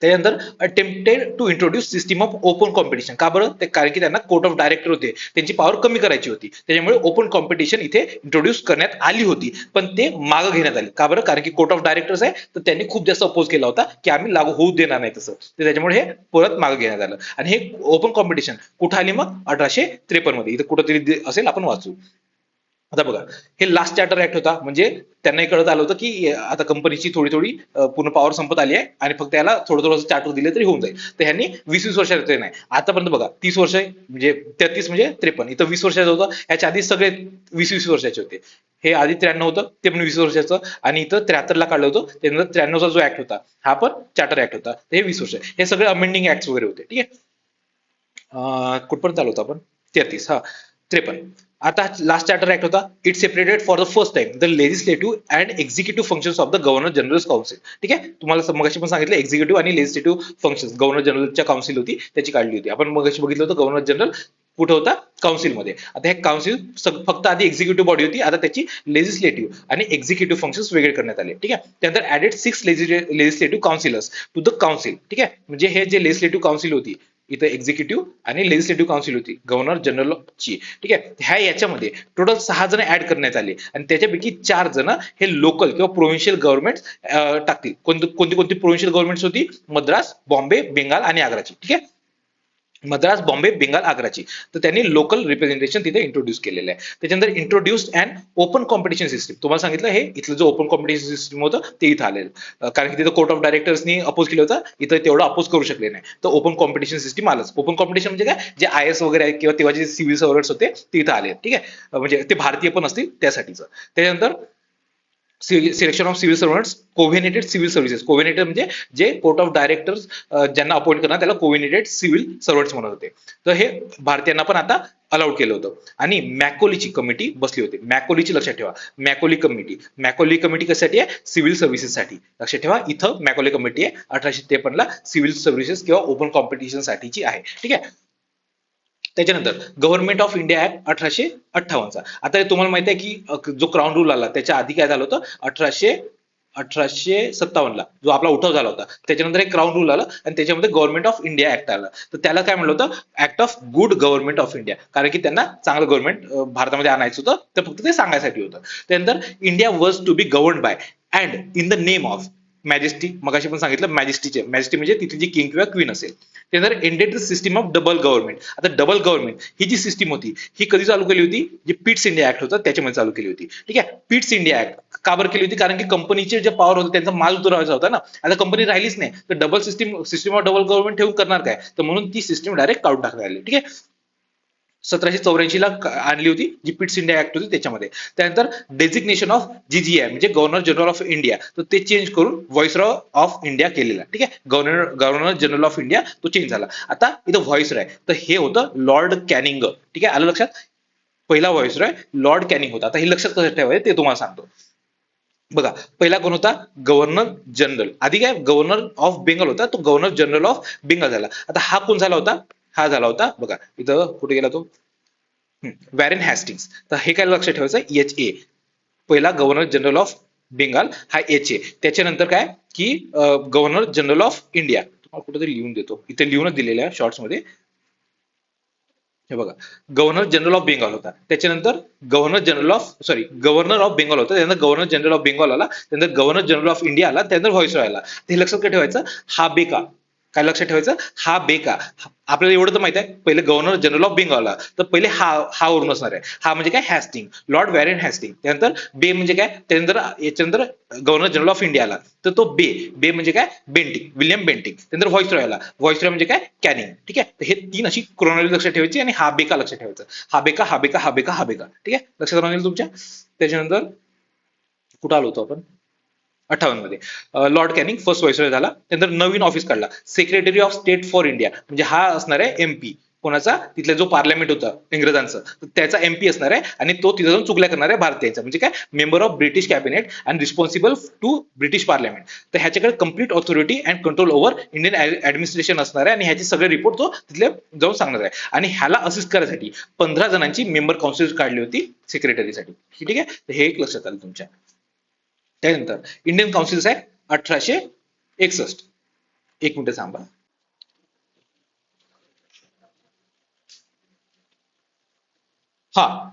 त्यानंतर attempted to introduce system of open competition. का बरं, ते कारण की त्यांना कोर्ट ऑफ डायरेक्टर होते, त्यांची पॉवर कमी करायची होती, त्याच्यामुळे ओपन कॉम्पिटिशन इथे इंट्रोड्यूस करण्यात आली होती, पण ते मागं घेण्यात आली. का बरं, कारण की कोर्ट ऑफ डायरेक्टर्स आहे तर त्यांनी खूप जास्त अपोज केला होता की आम्ही लागू होऊ देणार नाही तसं, तर त्याच्यामुळे हे परत मागं घेण्यात आलं. आणि हे ओपन कॉम्पिटिशन कुठं आली मग, 1853 मध्ये. इथं कुठंतरी असेल, आपण वाचू. आता बघा, हे लास्ट चार्टर ऍक्ट होता, म्हणजे त्यांनाही कळत आलं होतं की आता कंपनीची थोडी थोडी पूर्ण पॉवर संपत आली आहे, आणि फक्त याला थोडं थोडं चार्टर दिले तरी होऊन जाईल. तर ह्यांनी 20-20 वर्षाचे नाही, आतापर्यंत बघा 30 वर्ष, म्हणजे 33 म्हणजे 53, इथं 20 वर्षाचं होतं. याच्या आधी सगळे 20-20 वर्षाचे होते. हे आधी 93 होतं, ते पण 20 वर्षाचं, आणि इथं 73 ला काढलं होतं. त्यानंतर 93चा जो ऍक्ट होता हा पण चार्टर ऍक्ट होता, हे 20 वर्ष. हे सगळे अमेंडिंग ऍक्ट वगैरे होते. ठीक आहे, कुठपर्यंत आलो होतो आपण, 33, हा 53. आता लास्ट चार्टर ऍक्ट होता. It separated for the first time the legislative and executive functions of the governor general council. ठीक आहे, तुम्हाला मगाशी पण सांगितलं एक्झिक्युटिव्ह आणि लेजिस्लेटिव्ह फंक्शन्स गव्हर्नर जनरलच्या काउन्सिल होती त्याची काढली होती. आपण मगाशी बघितलं होतं गव्हर्नर जनरल कुठं होता, काउन्सिलमध्ये. आता हे काउन्सिल फक्त आधी एक्झिक्युटिव्ह बॉडी होती, आता त्याची लेजिस्लेटिव्ह आणि एक्झिक्युटिव्ह फंक्शन्स वेगळे करण्यात आले. ठीक आहे, त्यानंतर added 6 legislative councillors to the council. ठीक आहे, म्हणजे हे जे लेजिस्लेटिव्ह काउन्सिल होती इथं एक्झिक्युटिव्ह आणि लेजिस्लेटिव्ह काउन्सिल होती गव्हर्नर जनरलची. ठीक आहे, ह्या याच्यामध्ये टोटल 6 जण ऍड करण्यात आले आणि त्याच्यापैकी 4 जण हे लोकल किंवा प्रोव्हिन्शियल गव्हर्नमेंट टाकतील. कोणती कोणती प्रोव्हिन्शियल गव्हर्नमेंट होती? मद्रास, बॉम्बे, बेंगाल आणि आग्राची. ठीक आहे, मद्रास, बॉम्बे, बेंगाल, आग्राची. तर त्यांनी लोकल रिप्रेझेंटेशन तिथे इंट्रोड्यूस केलेलं आहे. त्याच्यानंतर introduced and open competition system. तुम्हाला सांगितलं हे इथलं जो ओपन कॉम्पिटिशन सिस्टीम होतं ते इथं आलेलं, कारण की तिथं कोर्ट ऑफ डायरेक्टर्सनी अपोज केलं होतं, इथं तेवढं अपोज करू शकले नाही. तर ओपन कॉम्पिटिशन सिस्टीम आलंच. ओपन कॉम्पिटिशन म्हणजे काय? जे IAS वगैरे आहेत किंवा तेव्हा जे सिव्हिल सर्व्हंट्स होते ते इथं आले. ठीक आहे, म्हणजे ते भारतीय पण असतील त्यासाठीच. त्याच्यानंतर selection of civil servants, covenanted civil services. Covenanted म्हणजे जे कोर्ट ऑफ डायरेक्टर्स ज्यांना अपॉइंट करणार त्याला कोव्हिनेटेड सिव्हिल सर्व्हंट्स म्हणत होते. तर हे भारतीयांना पण आता अलाउड केलं होतं. आणि मॅकोलीची कमिटी बसली होती. मॅकोलीची लक्षात ठेवा, मॅकोली कमिटी. मॅकोली कमिटी कशासाठी आहे? सिव्हिल सर्व्हिसेससाठी. लक्षात ठेवा, इथं मॅकोली कमिटी आहे 1853 ला सिव्हिल सर्व्हिसेस किंवा ओपन कॉम्पिटिशन साठीची आहे. ठीक आहे, त्याच्यानंतर गव्हर्नमेंट ऑफ इंडिया ऍक्ट 1858चा. आता तुम्हाला माहिती आहे की जो क्राऊन रूल आला त्याच्या आधी काय झालं होतं? 1857 ला जो आपला उठाव झाला होता त्याच्यानंतर एक क्राऊन रूल आला आणि त्याच्यामध्ये गव्हर्नमेंट ऑफ इंडिया ऍक्ट आला. तर त्याला काय म्हणलं होतं? Act of good government of India, कारण की त्यांना चांगलं गव्हर्नमेंट भारतामध्ये आणायचं होतं, तर फक्त ते सांगायसाठी होतं. त्यानंतर India was to be governed by and in the name of majesty. मगाशी पण सांगितलं मॅजेस्टीचे, मॅजेस्टी म्हणजे तिथे जी किंग किंवा क्वीन असेल. त्यानंतर ended the system of double government. आता डबल गव्हर्नमेंट ही जी सिस्टीम होती ही कधी चालू केली होती? जी पिट्स इंडिया ऍक्ट होता त्याच्यामध्ये चालू केली होती. ठीक आहे, पिट्स इंडिया ऍक्ट का बरं केली होती? कारण की कंपनीचे जे पॉवर होते त्यांचा माल उतरवायचा होता ना. आता कंपनी राहिलीच नाही, तर double system of double government ठेवून करणार काय? तर म्हणून ती सिस्टीम डायरेक्ट काढून टाकण्यात आली. ठीक आहे, 1784 ला आणली होती जी पिट्स इंडिया ऍक्ट होती त्याच्यामध्ये. त्यानंतर डेझिग्नेशन ऑफ GGI म्हणजे गव्हर्नर जनरल ऑफ इंडिया, तर ते चेंज करून व्हाईसरॉय ऑफ इंडिया केलेला. ठीक आहे, गव्हर्नर जनरल ऑफ इंडिया तो चेंज झाला. आता इथं व्हाईसरॉय तर हे होतं लॉर्ड कॅनिंग. ठीक आहे, आलं लक्षात? पहिला व्हाईसरॉय लॉर्ड कॅनिंग होता. आता हे लक्षात कसं ठेवायचं ते तुम्हाला सांगतो. बघा, पहिला कोण होता? Governor general. आधी काय गव्हर्नर ऑफ बेंगल होता, तो गव्हर्नर जनरल ऑफ बेंगल झाला. आता हा कोण झाला होता? हा झाला होता, बघा इथं कुठे गेला तो, वॅरेन हॅस्टिंग्स. तर हे काय लक्षात ठेवायचं? HA. पहिला गव्हर्नर जनरल ऑफ बेंगाल हा HA. त्याच्यानंतर काय की गव्हर्नर जनरल ऑफ इंडिया. तुम्हाला कुठेतरी लिहून देतो, इथे लिहूनच दिलेल्या आहे शॉर्ट्स मध्ये. हे बघा, गव्हर्नर जनरल ऑफ बेंगॉल होता. त्याच्यानंतर गव्हर्नर ऑफ बेंगॉल होता. त्यानंतर गव्हर्नर जनरल ऑफ बेंगॉल आला. त्यानंतर गव्हर्नर जनरल ऑफ इंडिया आला. त्यानंतर व्हाईसरॉय आला. हे लक्षात काय ठेवायचं? हा बेका. काय लक्षात ठेवायचं? हा बेका. आपल्याला एवढं तर माहिती आहे, पहिले गव्हर्नर जनरल ऑफ बेंगॉल आला तर पहिले हा वरून असणार आहे. हा म्हणजे काय? हॅस्टिंग, लॉर्ड वॅरेन हॅस्टिंग. त्यानंतर बे म्हणजे काय? त्यानंतर याच्यानंतर गव्हर्नर जनरल ऑफ इंडिया आला तर तो बे म्हणजे काय? Bentinck, William Bentinck. त्यानंतर व्हाईसरॉय आला. व्हाईसरॉय म्हणजे काय? कॅनिंग. ठीक आहे, तर हे 3 अशी क्रोनॉलॉजी लक्षात ठेवायची आणि हा बेका लक्षात ठेवायचं. हा बेका, हा बेका, हा बेका, हा बेका. ठीक आहे, लक्षात राहून तुमच्या. त्याच्यानंतर कुठं आलो होतो आपण? 58 मध्ये लॉर्ड कॅनिंग फर्स्ट व्हाईसरॉय झाला. त्यानंतर नवीन ऑफिस काढला, secretary of state for India. म्हणजे हा असणार आहे MP. कोणाचा? तिथला जो पार्लमेंट होता इंग्रजांचं त्याचा MP असणार आहे आणि तो तिथे जाऊन चुगल्या करणार आहे भारतीयांचा. म्हणजे काय? Member of British cabinet and responsible to British parliament. तर ह्याच्याकडे complete authority and control over Indian administration असणार आहे आणि ह्याचे सगळे रिपोर्ट तो तिथले जाऊन सांगणार आहे. आणि ह्याला असिस्ट करायसाठी 15 जणांची मेंबर काउन्सिल काढली होती सेक्रेटरीसाठी. ठीक आहे, तर हे एक लक्षात आलं तुमच्या. त्यानंतर इंडियन काउन्सिल्स ऍक्ट 1861. एक मिनिट थांबा. हा,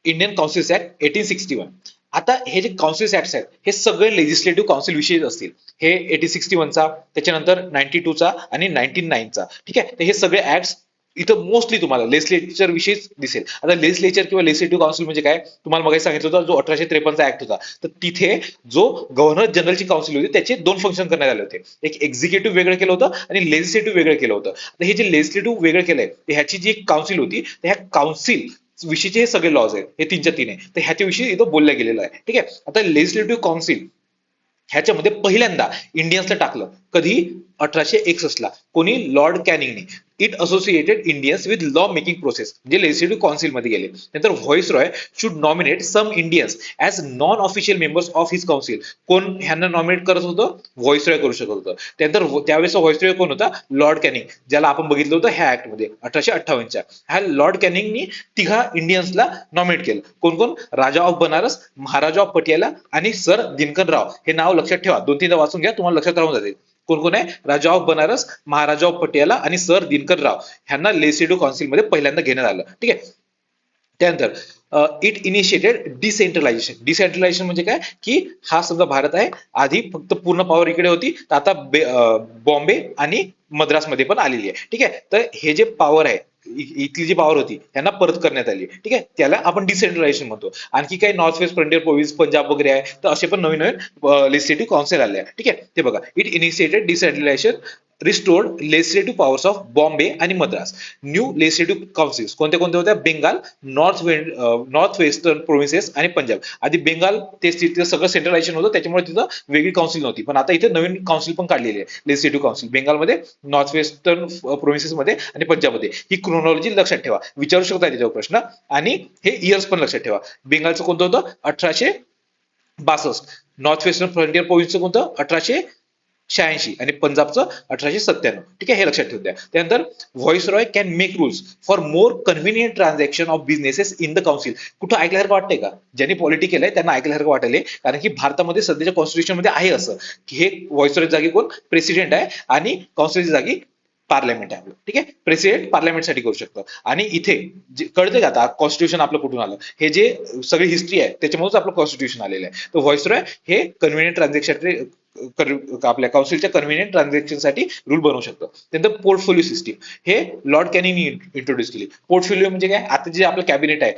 इंडियन काउन्सिल्स ऍक्ट 1861. आता हे जे काउन्सिल्स ऍक्ट आहेत हे सगळे लेजिस्लेटिव्ह काउन्सिल विषयी असतील. हे 1861चा, त्याच्यानंतर 92चा आणि 99चा. ठीक आहे, तर हे सगळे ऍक्ट इथं मोस्टली तुम्हाला लेजिस्लेचर विषयीच दिसेल. आता लेजिस्लेचर किंवा लेजिस्लेटिव्ह काउन्सिल म्हणजे काय? तुम्हाला मगाशी सांगितलं होतं जो 1853चा ऍक्ट होता, तर तिथे जो गव्हर्नर जनरलची काउन्सिल होती त्याचे 2 फंक्शन करण्यात आले होते. एक एक्झिक्युटिव्ह वेगळं केलं होतं आणि लेजिस्लेटिव्ह वेगळं केलं होतं. तर हे जे लेजिस्लेटिव्ह वेगळं केलंय ह्याची जी काउन्सिल होती, तर ह्या काउन्सिल विषयीचे हे सगळे लॉज आहेत, हे 3च्या 3 आहे. तर ह्याच्या विषयी इथं बोललं गेलेलं आहे. ठीक आहे, आता लेजिस्लेटिव्ह काउन्सिल ह्याच्यामध्ये पहिल्यांदा इंडियन्सला टाकलं कधी? 1861 ला. कोणी? लॉर्ड कॅनिंगने. It associated Indians with law making process, म्हणजे लेजिस्लेटिव्ह काउन्सिल मध्ये गेले. नंतर viceroy should nominate some Indians as non official members of his council. कोण ह्यांना नॉमिनेट करत होतं? व्हाईसरॉय करू शकत होतं. त्यानंतर त्यावेळेस व्हाईसरॉय कोण होता? लॉर्ड कॅनिंग, ज्याला आपण बघितलं होतं ह्या ऍक्ट मध्ये 1858च्या. ह्या लॉर्ड कॅनिंगनी तिघा इंडियन्सला नॉमिनेट केलं. कोण कोण? राजा ऑफ बनारस, महाराजा ऑफ पटियाला आणि सर दिनकर राव. हे नाव लक्षात ठेवा, 2-3दा वाचून घ्या, तुम्हाला लक्षात राहून जाते. कोण कोण आहे? राजा ऑफ बनारस, महाराजा ऑफ पटियाला आणि सर दिनकर राव ह्यांना लेजिस्लेटिव्ह काउन्सिलमध्ये पहिल्यांदा घेण्यात आलं. ठीक आहे. त्यानंतर इट इनिशिएटेड डिसेंट्रलायझेशन. डिसेंट्रलायझेशन म्हणजे काय की हा समजा भारत आहे, आधी फक्त पूर्ण पॉवर इकडे होती, तर आता बॉम्बे आणि मद्रासमध्ये पण आलेली आहे. ठीक आहे. तर हे जे पॉवर आहे, इथली जी पॉवर होती त्यांना परत करण्यात आली. ठीक आहे. त्याला आपण डिसेंट्रलायझेशन म्हणतो. आणखी काही north west frontier province Punjab वगैरे आहे, तर असे पण नवीन नवीन लेजिस्लेटिव्ह काउन्सिल आले आहे. ठीक आहे. ते बघा, it initiated decentralisation, restored legislative powers of Bombay आणि मद्रास. न्यू लेजिस्लेटिव्ह काउन्सिल्स कोणत्या कोणत्या होत्या? बेंगाल, नॉर्थ वेस्टर्न प्रोव्हिन्सेस आणि पंजाब. आधी बेंगाल ते तिथं सगळं सेंट्रलायझेशन होतं, त्याच्यामुळे तिथं वेगळी काउन्सिल नव्हती. पण आता इथे नवीन काउन्सिल पण काढलेली आहे, legislative council. बेंगालमध्ये, north western provinces मध्ये आणि पंजाबमध्ये. ही क्रोनॉलॉजी लक्षात ठेवा, विचारू शकता त्याच्यावर प्रश्न. आणि हे इयर्स पण लक्षात ठेवा. बेंगालचं कोणतं होतं? 1862. नॉर्थ वेस्टर्न फ्रंटियर प्रोव्हिन्सचं कोणतं? 1886 आणि पंजाबचं 1897. ठीक आहे, हे लक्षात ठेवून द्या. त्यानंतर viceroy can make rules for more convenient transaction of businesses in the council. कुठं ऐकल्यासारखं वाटतंय का? ज्यांनी पॉलिटी केलंय त्यांना ऐकल्यासारखं वाटेल, कारण की भारतामध्ये सध्याच्या कॉन्स्टिट्यूशन मध्ये आहे असं की हे व्हॉइसरॉय जागी कोण? प्रेसिडेंट आहे आणि काउन्सिलच्या जागी पार्लमेंट आहे आपलं. ठीक आहे. प्रेसिडेंट पार्लमेंटसाठी करू शकतो. आणि इथे कळतंय का आता कॉन्स्टिट्यूशन आपलं कुठून आलं? हे जे सगळी हिस्ट्री आहे त्याच्यामुळेच आपलं कॉन्स्टिट्यूशन आलेलं आहे. तर व्हॉइसरॉय हे कन्व्हिनियंट ट्रान्झॅक्शन आपल्या काउन्सिलच्या कन्व्हिनियंट ट्रान्झॅक्शनसाठी रूल बनवू शकतो. त्यानंतर पोर्टफोलिओ सिस्टीम हे लॉर्ड कॅनिंगनी इंट्रोड्यूस केली. पोर्टफोलिओ म्हणजे काय? आता जे आपलं कॅबिनेट आहे,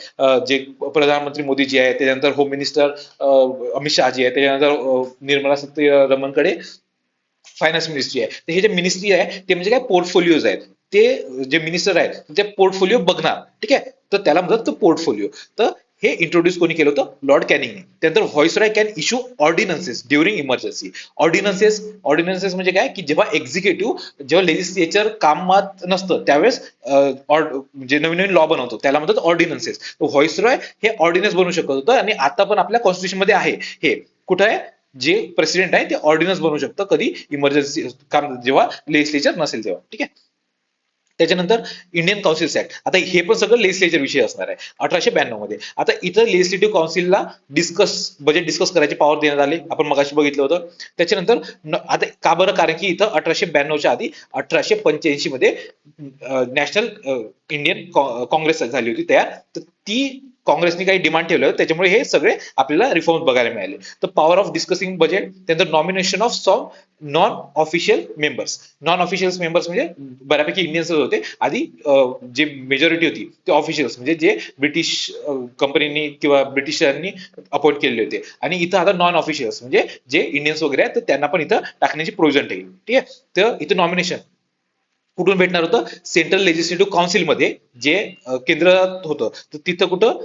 जे प्रधानमंत्री मोदीजी आहे, त्याच्यानंतर होम मिनिस्टर अमित शहाजी आहे, त्याच्यानंतर निर्मला सीतारमणकडे फायनान्स मिनिस्ट्री आहे. तर हे जे मिनिस्ट्री आहे ते म्हणजे काय? पोर्टफोलिओज आहेत. ते जे मिनिस्टर आहेत ते पोर्टफोलिओ बघणार. ठीक आहे. तर त्याला म्हणतात पोर्टफोलिओ. तर हे इंट्रोड्यूस कोणी केलं होतं? लॉर्ड कॅनिंगने. त्यानंतर viceroy can issue ordinances during emergency. Ordinances म्हणजे काय की जेव्हा एक्झिक्युटिव्ह, जेव्हा लेजिस्लेचर कामात नसतं त्यावेळेस म्हणजे नवीन नवीन लॉ बनवतो त्याला म्हणतात ऑर्डिनन्सेस. तर व्हॉइसरॉय हे ऑर्डिनन्स बनवू शकत होतं आणि आता पण आपल्या कॉन्स्टिट्यूशन मध्ये आहे. हे कुठं आहे? जे प्रेसिडेंट आहे ते ऑर्डिनन्स बनवू शकतं कधी? इमर्जन्सी काम जेव्हा लेजिस्लेचर नसेल तेव्हा. ठीक आहे. त्याच्यानंतर इंडियन काउन्सिल्स ऍक्ट. आता हे पण सगळं लेजिस्लेचर विषय असणार आहे 1892 मध्ये. आता इथं लेजिस्लेटिव्ह काउन्सिलला बजेट डिस्कस करायची पॉवर देण्यात आली, आपण मगाशी बघितलं होतं. त्याच्यानंतर आता का बरं? कारण की इथं 1892च्या आधी 1885 मध्ये नॅशनल इंडियन काँग्रेस झाली होती तयार. तर ती काँग्रेसने काही डिमांड ठेवलं, त्याच्यामुळे हे सगळे आपल्याला रिफॉर्म्स बघायला मिळाले. तर पॉवर ऑफ डिस्कसिंग बजेट, त्यानंतर nomination of some non official members. Non official members म्हणजे बऱ्यापैकी इंडियन्स होते आधी. जे मेजॉरिटी होती ते ऑफिशियल्स म्हणजे जे ब्रिटिश कंपनीनी किंवा ब्रिटिशांनी अपॉइंट केलेले होते. आणि इथं आता नॉन ऑफिशियल्स म्हणजे जे इंडियन्स वगैरे आहेत तर त्यांना पण इथं टाकण्याची प्रोव्हिजन ठेवली. ठीक आहे. तर इथं नॉमिनेशन कुठून भेटणार होतं? सेंट्रल लेजिस्लेटिव्ह काउन्सिल मध्ये, जे केंद्रात होतं. तर तिथं कुठं?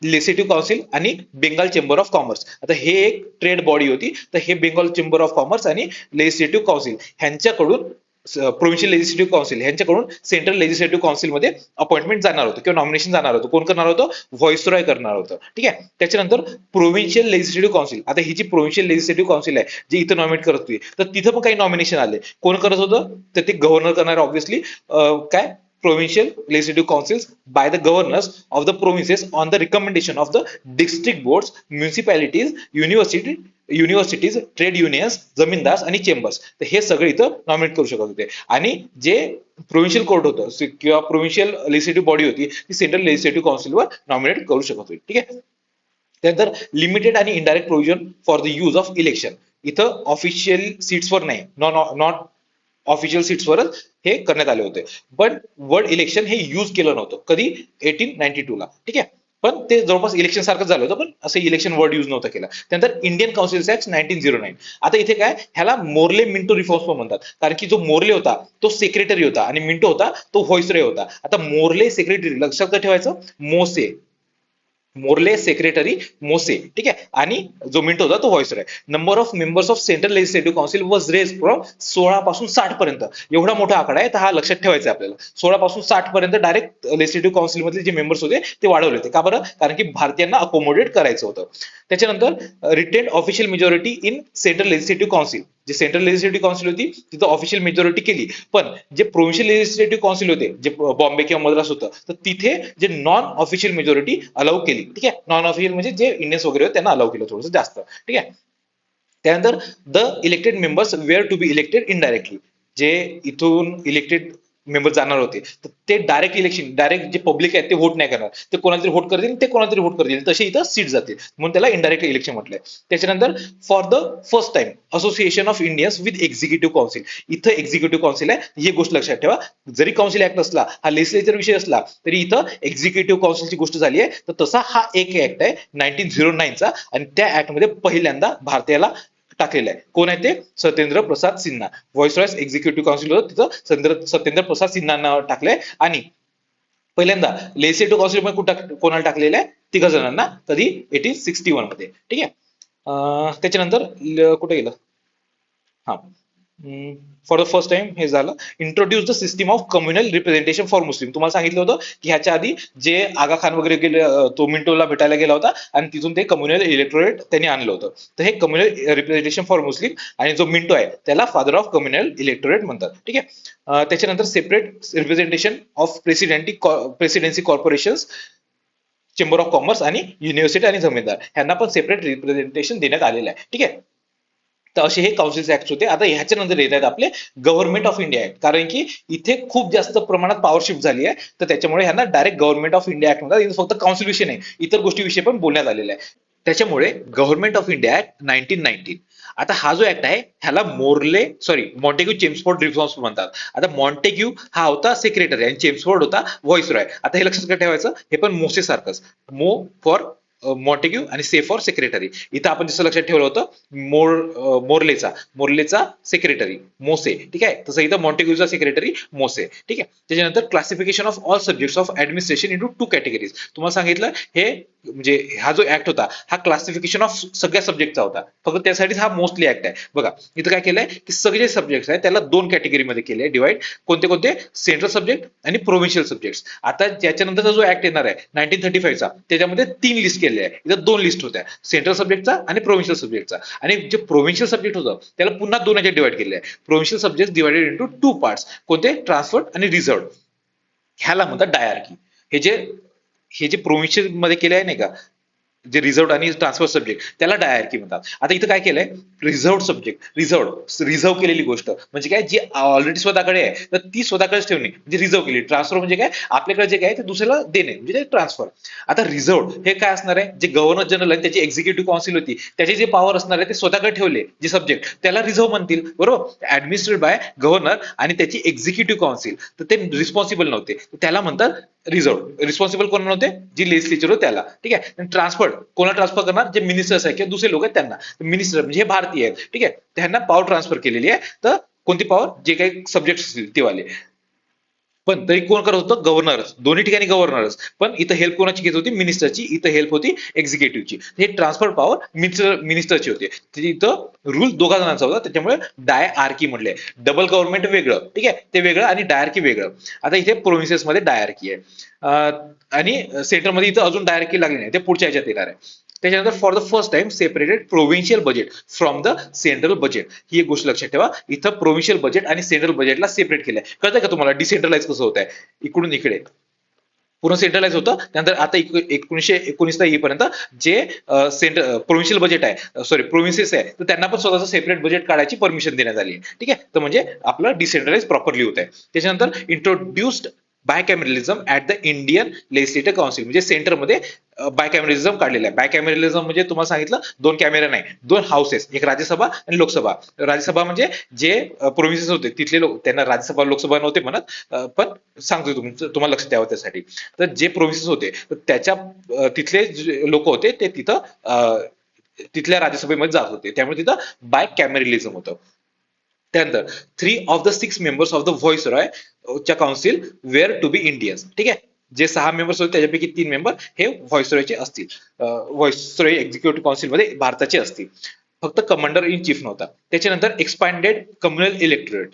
लेजिस्लेटिव्ह काउन्सिल आणि बेंगाल चेंबर ऑफ कॉमर्स. आता हे एक ट्रेड बॉडी होती. तर हे बेंगाल चेंबर ऑफ कॉमर्स आणि लेजिस्लेटिव्ह काउन्सिल ह्यांच्याकडून, प्रोव्हिन्शियल लेजिस्लेटिव्ह काउन्सिल ह्यांच्याकडून सेंट्रल लेजिस्लेटिव्ह काउन्सिलमध्ये अपॉइंटमेंट जाणार होतं किंवा नॉमिनेशन जाणार होतं. कोण करणार होतं? व्हॉइसरॉय करणार होतं. ठीक आहे. त्याच्यानंतर प्रोव्हिन्शियल लेजिस्लेटिव्ह काउन्सिल. आता ही जी प्रोव्हिन्शियल लेजिस्लेटिव्ह काउन्सिल आहे जी इथं नॉमिनेट करत होती, तर तिथं पण काही नॉमिनेशन आले. कोण करत होतं? तर ते गव्हर्नर करणार ऑब्व्हियसली. काय? provincial legislative councils by the governors of the provinces on the recommendation of the district boards, municipalities, universities, trade unions, zamindar आणि चेंबर्स. तर हे सगळे इथं नॉमिनेट करू शकत होते. आणि जे प्रोव्हिन्शियल कोर्ट होतं किंवा प्रोव्हिन्शियल लेजिस्लेटिव्ह बॉडी होती ती सेंट्रल लेजिस्लेटिव्ह काउन्सिलवर नॉमिनेट करू शकत होती. ठीक आहे. त्यानंतर लिमिटेड आणि indirect provision for the use of election. इथं ऑफिशियल सीट्सवर नाही, नॉट ऑफिशियल सीट्सवरच हे करण्यात आले होते. पण वर्ड इलेक्शन हे युज केलं नव्हतं. कधी? 1892 ला. ठीक आहे. पण ते जवळपास इलेक्शन सारखं झालं होतं, पण असं इलेक्शन वर्ड युज नव्हतं केलं. त्यानंतर इंडियन काउन्सिल ऍक्ट 1909. आता इथे काय? ह्याला मोर्ले मिंटो रिफॉर्म्स पण म्हणतात, कारण की जो मोर्ले होता तो सेक्रेटरी होता आणि मिंटो होता तो व्हॉइसरॉय होता. आता मोर्ले सेक्रेटरी लक्षात ठेवायचं, मोसे मोर्ले सेक्रेटरी मोसे. ठीक आहे. आणि जो मिंटो होता तो viceroy. Number of members of central legislative council was raise from 16 पासून 60 पर्यंत. एवढा मोठा आकडा आहे, तर हा लक्षात ठेवायचा आपल्याला. 16 पासून 60 पर्यंत डायरेक्ट लेजिस्लेटिव्ह काउन्सिल मधले जे मेंबर्स होते ते वाढवले होते. का बरं? कारण की भारतीयांना अकोमोडेट करायचं होतं. त्याच्यानंतर retain official majority in central legislative council. जे सेंट्रल लेजिस्लेटिव्ह काउन्सिल होती तिथं ऑफिशियल मेजॉरिटी केली, पण जे प्रोव्हिन्शियल लेजिस्लेटिव्ह काउन्सिल होते जे बॉम्बे किंवा मद्रास होतं, तर तिथे जे नॉन ऑफिशियल मेजॉरिटी अलाउ केली. ठीक आहे. नॉन ऑफिशियल म्हणजे जे इंडियन्स वगैरे होते त्यांना अलाउ केलं थोडंसं जास्त. ठीक आहे. त्यानंतर the elected members were to be elected indirectly, जे इथून इलेक्टेड मेंबर जाणार होते तर ते डायरेक्ट इलेक्शन, डायरेक्ट जे पब्लिक आहे ते व्होट नाही करणार, ते कोणाला तरी व्होट करतील, ते कोणाला तरी व्होट करतील, तसे इथं सीट जातील, म्हणून त्याला इनडायरेक्ट इलेक्शन म्हटलंय. त्याच्यानंतर for the first time association of Indians with executive council, इथं एक्झिक्युटिव्ह काउन्सिल आहे, ही गोष्ट लक्षात ठेवा. जरी काउन्सिल ऍक्ट नसला, हा लेजिस्लेचर विषय असला, तरी इथं एक्झिक्युटिव्ह काउन्सिलची गोष्ट झाली आहे. तर तसा हा एक ऍक्ट आहे 1909चा, आणि त्या ऍक्टमध्ये पहिल्यांदा भारतीयाला टाकलेलं आहे. कोण आहे ते? Satyendra Prasad Sinha. Viceroy's executive council होतं, तिथं सत्येंद्र प्रसाद सिन्हांना टाकलंय. आणि पहिल्यांदा लेजिस्लेटिव्ह काउन्सिल मध्ये कोणाला टाकलेलं आहे? तिघ जणांना. कधी? 1861 मध्ये. ठीक आहे. त्याच्यानंतर कुठे गेलं? हा, फॉर द फर्स्ट टाइम हे झालं. Introduce the system of communal representation for Muslim. तुम्हाला सांगितलं होतं की ह्याच्या आधी जे आगा खान वगैरे गेले, तो मिंटोला भेटायला गेला होता आणि तिथून ते कम्युनल इलेक्टोरेट त्यांनी आणलं होतं. तर हे कम्युनल रिप्रेझेंटेशन फॉर मुस्लिम, आणि जो मिंटो आहे त्याला फादर ऑफ कम्युनल इलेक्टोरेट म्हणतात. ठीक आहे. त्याच्यानंतर separate representation of presidency corporation, chamber of commerce आणि युनिव्हर्सिटी आणि जमीनदार ह्यांना पण सेपरेट रिप्रेझेंटेशन देण्यात आलेलं आहे. ठीक आहे. तर असे हे काउन्सिल ऍक्ट होते. आता ह्याच्यानंतर येत आहेत आपले गव्हर्नमेंट ऑफ इंडिया ऍक्ट, कारण की इथे खूप जास्त प्रमाणात पॉवर शिफ्ट झाली आहे, तर त्याच्यामुळे ह्यांना direct government of India act म्हणतात. इथे फक्त काउन्सिल विषय नाही, इतर गोष्टीविषयी पण बोलण्यात आलेलं आहे. त्याच्यामुळे गव्हर्नमेंट ऑफ इंडिया ऍक्ट 1919. आता हा जो ऍक्ट आहे ह्याला मॉन्टेग्यू चेम्सफोर्ड रिफॉर्म्स म्हणतात. आता मॉन्टेग्यू हा होता सेक्रेटरी आणि चेम्सफोर्ड होता व्हॉइस रॉय. आता हे लक्षात ठेवायचं, हे पण मोसे सारखंच, मो फॉर मॉन्टेग्यू आणि से फॉर सेक्रेटरी. इथं आपण जसं लक्षात ठेवलं होतं मोर्लेचा सेक्रेटरी मोसे. ठीक आहे. तसं इथं मॉन्टेग्यूचा सेक्रेटरी मोसे. ठीक आहे. त्याच्यानंतर classification of all subjects of administration into 2 categories. तुम्हाला सांगितलं हे म्हणजे हा जो ऍक्ट होता हा क्लासिफिकेशन ऑफ सगळ्या सब्जेक्टचा होता, फक्त त्यासाठीच हा मोस्टली ऍक्ट आहे. बघा इथं काय केलंय की सगळे जे सब्जेक्ट आहेत त्याला 2 कॅटेगरीमध्ये केले डिवाइड. कोणते कोणते? सेंट्रल सब्जेक्ट आणि प्रोव्हिन्शियल सब्जेक्ट. आता त्याच्यानंतरचा जो ऍक्ट येणार आहे 1935चा, त्याच्यामध्ये 3 लिस्ट केले आहे. इथं 2 लिस्ट होत्या, सेंट्रल सब्जेक्टचा आणि प्रोव्हिन्शियल सब्जेक्टचा. आणि जे प्रोव्हिन्शियल सब्जेक्ट होतं त्याला पुन्हा 2 याच्यात डिवाइड केले आहे. Provincial subject divided into 2 parts. कोणते? ट्रान्सफर्ड आणि रिझर्व्ड. ह्याला म्हणतात डायआर्की. हे जे प्रोव्हिन्शियल मध्ये केले आहे नाही का, जे रिझर्व्ड आणि ट्रान्सफर सब्जेक्ट, त्याला डायआर्की म्हणतात. आता इथं काय केलंय? रिझर्व्ड सब्जेक्ट, रिझर्व्ह केलेली गोष्ट म्हणजे काय, जी ऑलरेडी स्वतःकडे आहे तर ती स्वतःकडेच ठेवणे म्हणजे रिझर्व्ह केली. ट्रान्सफर म्हणजे काय, आपल्याकडे जे काय ते दुसऱ्याला देणे म्हणजे ते ट्रान्सफर. आता रिझर्व्ड हे काय असणार आहे? जे गव्हर्नर जनरल आहे त्याची एक्झिक्युटिव्ह काउन्सिल होती, त्याचे जे पॉवर असणार आहे ते स्वतःकडे ठेवले जे सब्जेक्ट, त्याला रिझर्व्ह म्हणतील. बरोबर. ऍडमिनिस्ट्रेटेड बाय गव्हर्नर आणि त्याची एक्झिक्युटिव्ह काउन्सिल, तर ते रिस्पॉन्सिबल नव्हते, त्याला म्हणतात रिझर्व्ड. रिस्पॉन्सिबल कोण नव्हते? जी लेजिस्लेचर होते त्याला. ठीक आहे. ट्रान्सफर कोणाला ट्रान्सफर करणार? जे मिनिस्टर्स आहे किंवा दुसरे लोक आहेत त्यांना. मिनिस्टर म्हणजे हे भारतीय आहेत. ठीक आहे. त्यांना पॉवर ट्रान्सफर केलेली आहे. तर कोणती पॉवर? जे काही सब्जेक्ट असतील ते वाले. पण तरी कोण करत होतं? गव्हर्नरच. दोन्ही ठिकाणी गव्हर्नरच. पण इथं हेल्प कोणाची घेत होती? मिनिस्टरची. इथं हेल्प होती एक्झिक्युटिव्हची. हे ट्रान्सफर पॉवर मिनिस्टरची होती. इथं रूल दोघा जणांचा होता, त्याच्यामुळे डायआर्की म्हटले. डबल गव्हर्नमेंट वेगळं, ठीक आहे, ते वेगळं, आणि डायआर्की वेगळं. आता इथे प्रोव्हिन्सेस मध्ये डायआर्की आहे, आणि सेंटरमध्ये इथं अजून डायआर्की लागली नाही, ते पुढच्या ह्याच्यात येणार आहे. त्याच्यानंतर for the first time separated provincial budget from the central budget. ही एक गोष्ट लक्षात ठेवा, इथं प्रोव्हिन्शियल बजेट आणि सेंट्रल बजेटला सेपरेट केलंय. कळतंय का तुम्हाला डिसेंट्रलाइज कसं होत आहे? इकडून इकडे पूर्ण सेंट्रलाइज होतं. त्यानंतर आता 1919 येईपर्यंत जे प्रोव्हिन्शियल बजेट आहे, प्रोव्हिन्सेस आहे, तर त्यांना पण स्वतःचं सेपरेट बजेट काढायची परमिशन देण्यात आली आहे. ठीक आहे. तर म्हणजे आपलं डिसेंट्रलाइज प्रॉपरली होत आहे. त्याच्यानंतर introduced bicameralism at the Indian legislative council, म्हणजे सेंटरमध्ये बायकॅमेरलिझम काढलेलं आहे. बायकॅमेरलिझम म्हणजे तुम्हाला सांगितलं 2 कॅमेरा नाही, 2 हाऊसेस, एक राज्यसभा आणि लोकसभा. राज्यसभा म्हणजे जे प्रोव्हिन्सेस होते तिथले लोक, त्यांना राज्यसभा लोकसभा नव्हते म्हणत, पण सांगतोय तुम्हाला लक्षात द्यावं त्यासाठी. तर जे प्रोव्हिन्सेस होते तर त्याच्या तिथले लोक होते ते तिथं तिथल्या राज्यसभेमध्ये जात होते, त्यामुळे तिथं बायकॅमेरलिझम होतं. त्यानंतर 3 of the 6 members of the viceroy च्या council were to be Indians. ठीक आहे. जे 6 मेंबर्स होते त्याच्यापैकी 3 मेंबर हे व्हॉइसरॉयचे असतील. व्हॉइसरॉय एक्झिक्युटिव्ह काउन्सिलमध्ये भारताचे असतील. फक्त कमांडर इन चीफ नव्हता. त्याच्यानंतर एक्सपांडेड कम्युनल इलेक्टोरेट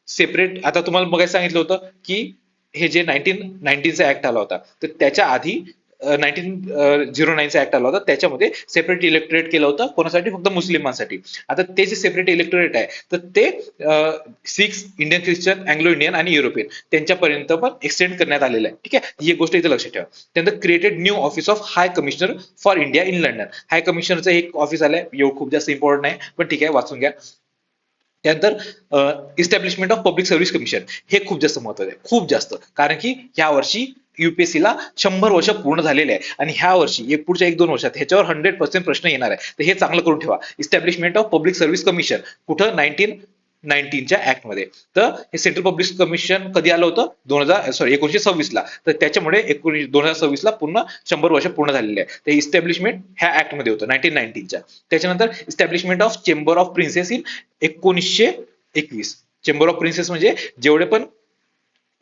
सेपरेट. आता तुम्हाला बघायला सांगितलं होतं की हे जे 1919चा ऍक्ट आला होता तर त्याच्या आधी 1909चा ऍक्ट आला होता, त्याच्यामध्ये सेपरेट इलेक्टोरेट केलं होतं. कोणासाठी? फक्त मुस्लिमांसाठी. आता ते जे सेपरेट इलेक्टोरेट आहे तर ते six, Indian Christian, Anglo Indian आणि युरोपियन त्यांच्यापर्यंत पण एक्सटेंड करण्यात आलेलं आहे. ठीक आहे, ही एक गोष्ट इथे लक्षात ठेवा. त्यानंतर created new office of high commissioner for India in London. High कमिशनरचं एक ऑफिस आलंय, एवढं खूप जास्त इम्पॉर्टंट नाही, पण ठीक आहे, वाचून घ्या. त्यानंतर establishment of public service commission, हे खूप जास्त महत्वाचं आहे, खूप जास्त. कारण की या वर्षी युपीएससीला 100 वर्ष पूर्ण झालेले आहे आणि ह्या वर्षी पुढच्या 1-2 वर्षात ह्याच्यावर 100% प्रश्न येणार आहे. तर हे चांगलं करून ठेवा. Establishment of public service commission कुठं? 1919च्या ऍक्ट मध्ये. तर हे सेंट्रल पब्लिक कमिशन कधी आलं होतं? 1926 ला. तर त्याच्यामुळे 2026 ला पूर्ण 100 वर्ष पूर्ण झालेले आहे. तर इस्टॅब्लिशमेंट ह्या ऍक्ट मध्ये होतं 1919च्या. त्याच्यानंतर establishment of chamber of princess in 1921. Chamber of princess म्हणजे जेवढे पण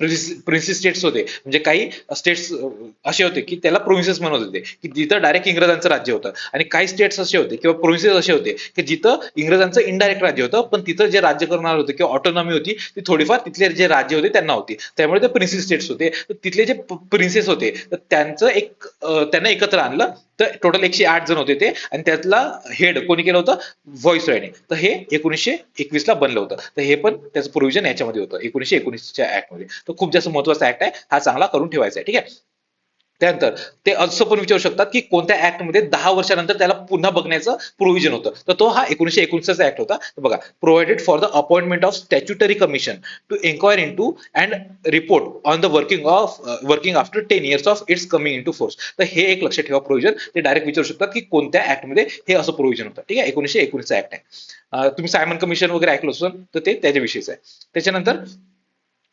प्रिन्सेस स्टेट्स होते, म्हणजे काही स्टेट्स असे होते की त्याला प्रोव्हिन्सेस म्हणत होते, की जिथं डायरेक्ट इंग्रजांचं राज्य होतं. आणि काही स्टेट्स असे होते किंवा प्रोव्हिन्सेस असे होते की जिथं इंग्रजांचं इनडायरेक्ट राज्य होतं, पण तिथं जे राज्य करणार होते किंवा ऑटोनॉमी होती ती थोडीफार तिथले जे राज्य होते त्यांना होती. त्यामुळे ते प्रिन्सेस स्टेट्स होते. तर तिथले जे प्रिन्सेस होते तर त्यांचं त्यांना एकत्र आणलं. तर टोटल 108 जण होते ते, आणि त्यातला हेड कोणी केलं होतं? व्हॉइसरॉयने. तर हे 1921 ला बनलं होतं. तर हे पण त्याचं प्रोव्हिजन याच्यामध्ये होतं 1919च्या ऍक्ट मध्ये. तो खूप जास्त महत्वाचा ऍक्ट आहे, हा चांगला करून ठेवायचा आहे. ठीक आहे. त्यानंतर ते असं पण विचारू शकतात की कोणत्या ऍक्ट मध्ये 10 वर्षानंतर त्याला पुन्हा बघण्याचं प्रोव्हिजन होतं. तर तो हा 1919चा ऍक्ट होता. तर बघा, provided for the appointment of statutory commission to enquire into and report on the working after 10 years of its coming into force. तर हे एक लक्षात ठेवा प्रोव्हिजन. ते डायरेक्ट विचारू शकतात की कोणत्या ऍक्ट मध्ये हे असं प्रोव्हिजन होतं. ठीक आहे, 1919चा ऍक्ट आहे. तुम्ही सायमन कमिशन वगैरे ऐकलं असेल तर ते त्याच्याविषयीच आहे. त्याच्यानंतर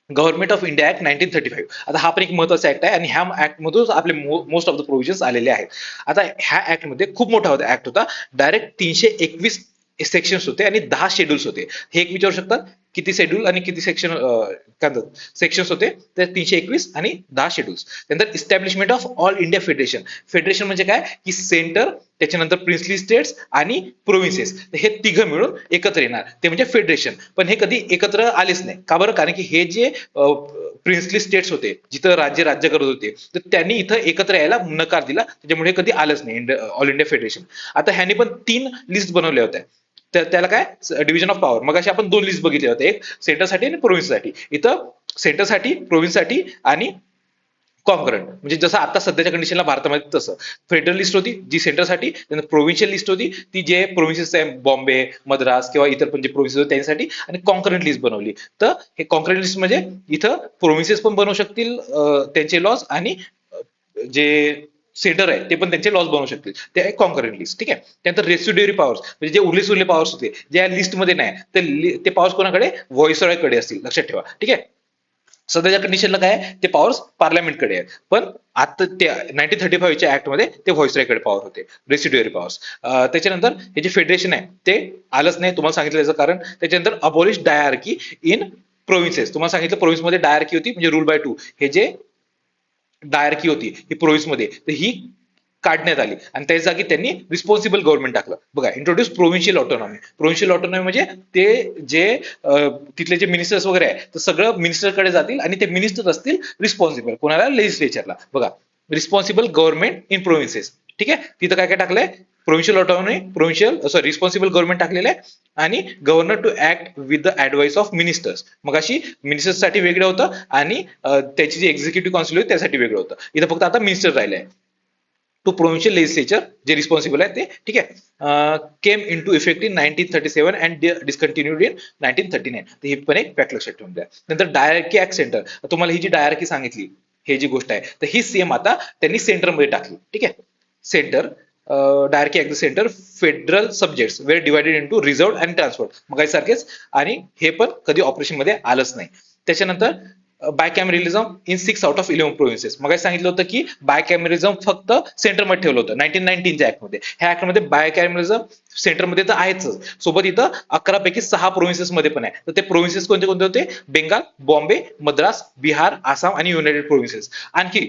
गव्हर्नमेंट ऑफ इंडिया ऍक्ट 1935. आता हा पण एक महत्वाचा ऍक्ट आहे आणि ह्या ऍक्ट मधून आपले मोस्ट ऑफ द प्रोव्हिजन्स आलेले आहेत. आता ह्या ऍक्ट मध्ये खूप मोठा होता ऍक्ट होता. डायरेक्ट 321 सेक्शन्स होते आणि 10 शेड्यूल्स होते. हे एक विचारू शकतात, किती शेड्यूल आणि किती सेक्शन्स होते? तर 321 आणि 10 शेड्यूल्स. त्यानंतर establishment of all India federation. Federation म्हणजे काय? की सेंटर, त्याच्यानंतर प्रिन्सली स्टेट्स आणि प्रोव्हिन्सेस, हे तिघं मिळून एकत्र येणार, ते म्हणजे फेडरेशन. पण हे कधी एकत्र आलेच नाही. का बरं? कारण की हे जे प्रिन्सली स्टेट्स होते, जिथं राज्य करत होते, तर त्यांनी इथं एकत्र यायला नकार दिला. त्याच्यामुळे कधी आलंच नाही ऑल इंडिया फेडरेशन. आता ह्यांनी पण 3 लिस्ट बनवल्या होत्या. तर त्याला काय? Division of power. मग अशी आपण 2 लिस्ट बघितल्या होत्या, एक सेंटरसाठी आणि प्रोव्हिन्ससाठी. इथं सेंटरसाठी, प्रोव्हिन्ससाठी आणि कॉन्करंट, म्हणजे जसं आता सध्याच्या कंडिशनला भारतामध्ये तसं फेडरल लिस्ट होती जी सेंटरसाठी, त्यानंतर प्रोव्हिन्शियल लिस्ट होती ती जे प्रोव्हिन्सेस आहे, बॉम्बे, मद्रास किंवा इतर पण जे प्रोव्हिन्सेस होते त्यांच्यासाठी, आणि कॉन्करंट लिस्ट बनवली. तर हे कॉन्करंट लिस्ट म्हणजे इथं प्रोव्हिन्सेस पण बनवू शकतील त्यांचे लॉज, आणि जे सेंटर आहे ते पण त्यांचे लॉज बनवू शकतील. ते आहे कॉन्करंट लिस्ट. ठीक आहे. त्यानंतर रेसिड्युअरी पॉवर्स, म्हणजे जे उरले सुरले पॉवर्स होते जे या लिस्टमध्ये नाही, तर ते पॉवर्स कोणाकडे? व्हॉइसरॉयकडे असतील. लक्षात ठेवा. ठीक आहे. सध्याच्या कंडिशनला काय आहे? ते पॉवर्स पार्लमेंटकडे आहेत. पण आता ते 1935च्या ऍक्ट मध्ये ते व्हॉइसरॉयकडे पॉवर होते, रेसिड्युअरी पॉवर्स. त्याच्यानंतर हे जे फेडरेशन आहे ते आलंच नाही, तुम्हाला सांगितलं याचं कारण. त्याच्यानंतर अबॉलिश डायआर्की इन प्रोव्हिन्सेस. तुम्हाला सांगितलं प्रोव्हिन्समध्ये डायआर्की होती, म्हणजे रूल बाय 2. हे जे डायआर्की होती ही प्रोव्हिन्समध्ये, तर ही काढण्यात आली आणि त्या जागी त्यांनी रिस्पॉन्सिबल गव्हर्नमेंट टाकलं. बघा, introduce provincial autonomy. Provincial autonomy म्हणजे ते जे तिथले जे मिनिस्टर्स वगैरे आहे तर सगळं मिनिस्टरकडे जातील आणि ते मिनिस्टर असतील रिस्पॉन्सिबल कोणाला? लेजिस्लेचरला. बघा, रिस्पॉन्सिबल गव्हर्नमेंट इन प्रोव्हिन्सेस. ठीक आहे. तिथं काय काय टाकलंय? प्रोव्हिन्शियल ऑटोनॉमी, रिस्पॉन्सिबल गव्हर्नमेंट टाकलेलं आहे, आणि governor to act with the advice of ministers. मग अशी मिनिस्टर्ससाठी वेगळं होतं आणि त्याची जी एक्झिक्युटिव्ह काउन्सिल होती त्यासाठी वेगळं होतं. इथं फक्त आता मिनिस्टर राहिले आहे. टू प्रोव्हिन्शियल लेजिस्लेचर जे रिस्पॉन्सिबल आहे ते. ठीक आहे. Came into effect in 1937 and discontinued in 1939. तर ही पण एक फॅक्ट लक्षात ठेवून द्या. नंतर डायरकी ऍक्ट सेंटर. तुम्हाला ही जी डायरकी सांगितली, हे जी गोष्ट आहे, तर ही सेम आता त्यांनी सेंटरमध्ये टाकली. ठीक आहे. Centre dyarchy act centre federal subjects were divided into reserved and transport. मग सारखेच, आणि हे पण कधी ऑपरेशन मध्ये आलंच नाही. त्याच्यानंतर बायकॅमेरलिझम इन 6 out of 11 प्रोव्हिन्सेस. मग सांगितलं होतं की बायकॅमेरलिझम फक्त सेंटरमध्ये ठेवलं होतं 1919च्या ऍक्टमध्ये. ह्या ऍक्टमध्ये बायकॅमेरलिझम सेंटरमध्ये तर आहेच, सोबत इथं 11 पैकी 6 प्रोव्हिन्सेस मध्ये पण आहे. तर ते प्रोव्हिन्सेस कोणते कोणते होते? बेंगाल, बॉम्बे, मद्रास, बिहार, आसाम आणि युनायटेड प्रोव्हिन्सेस. आणखी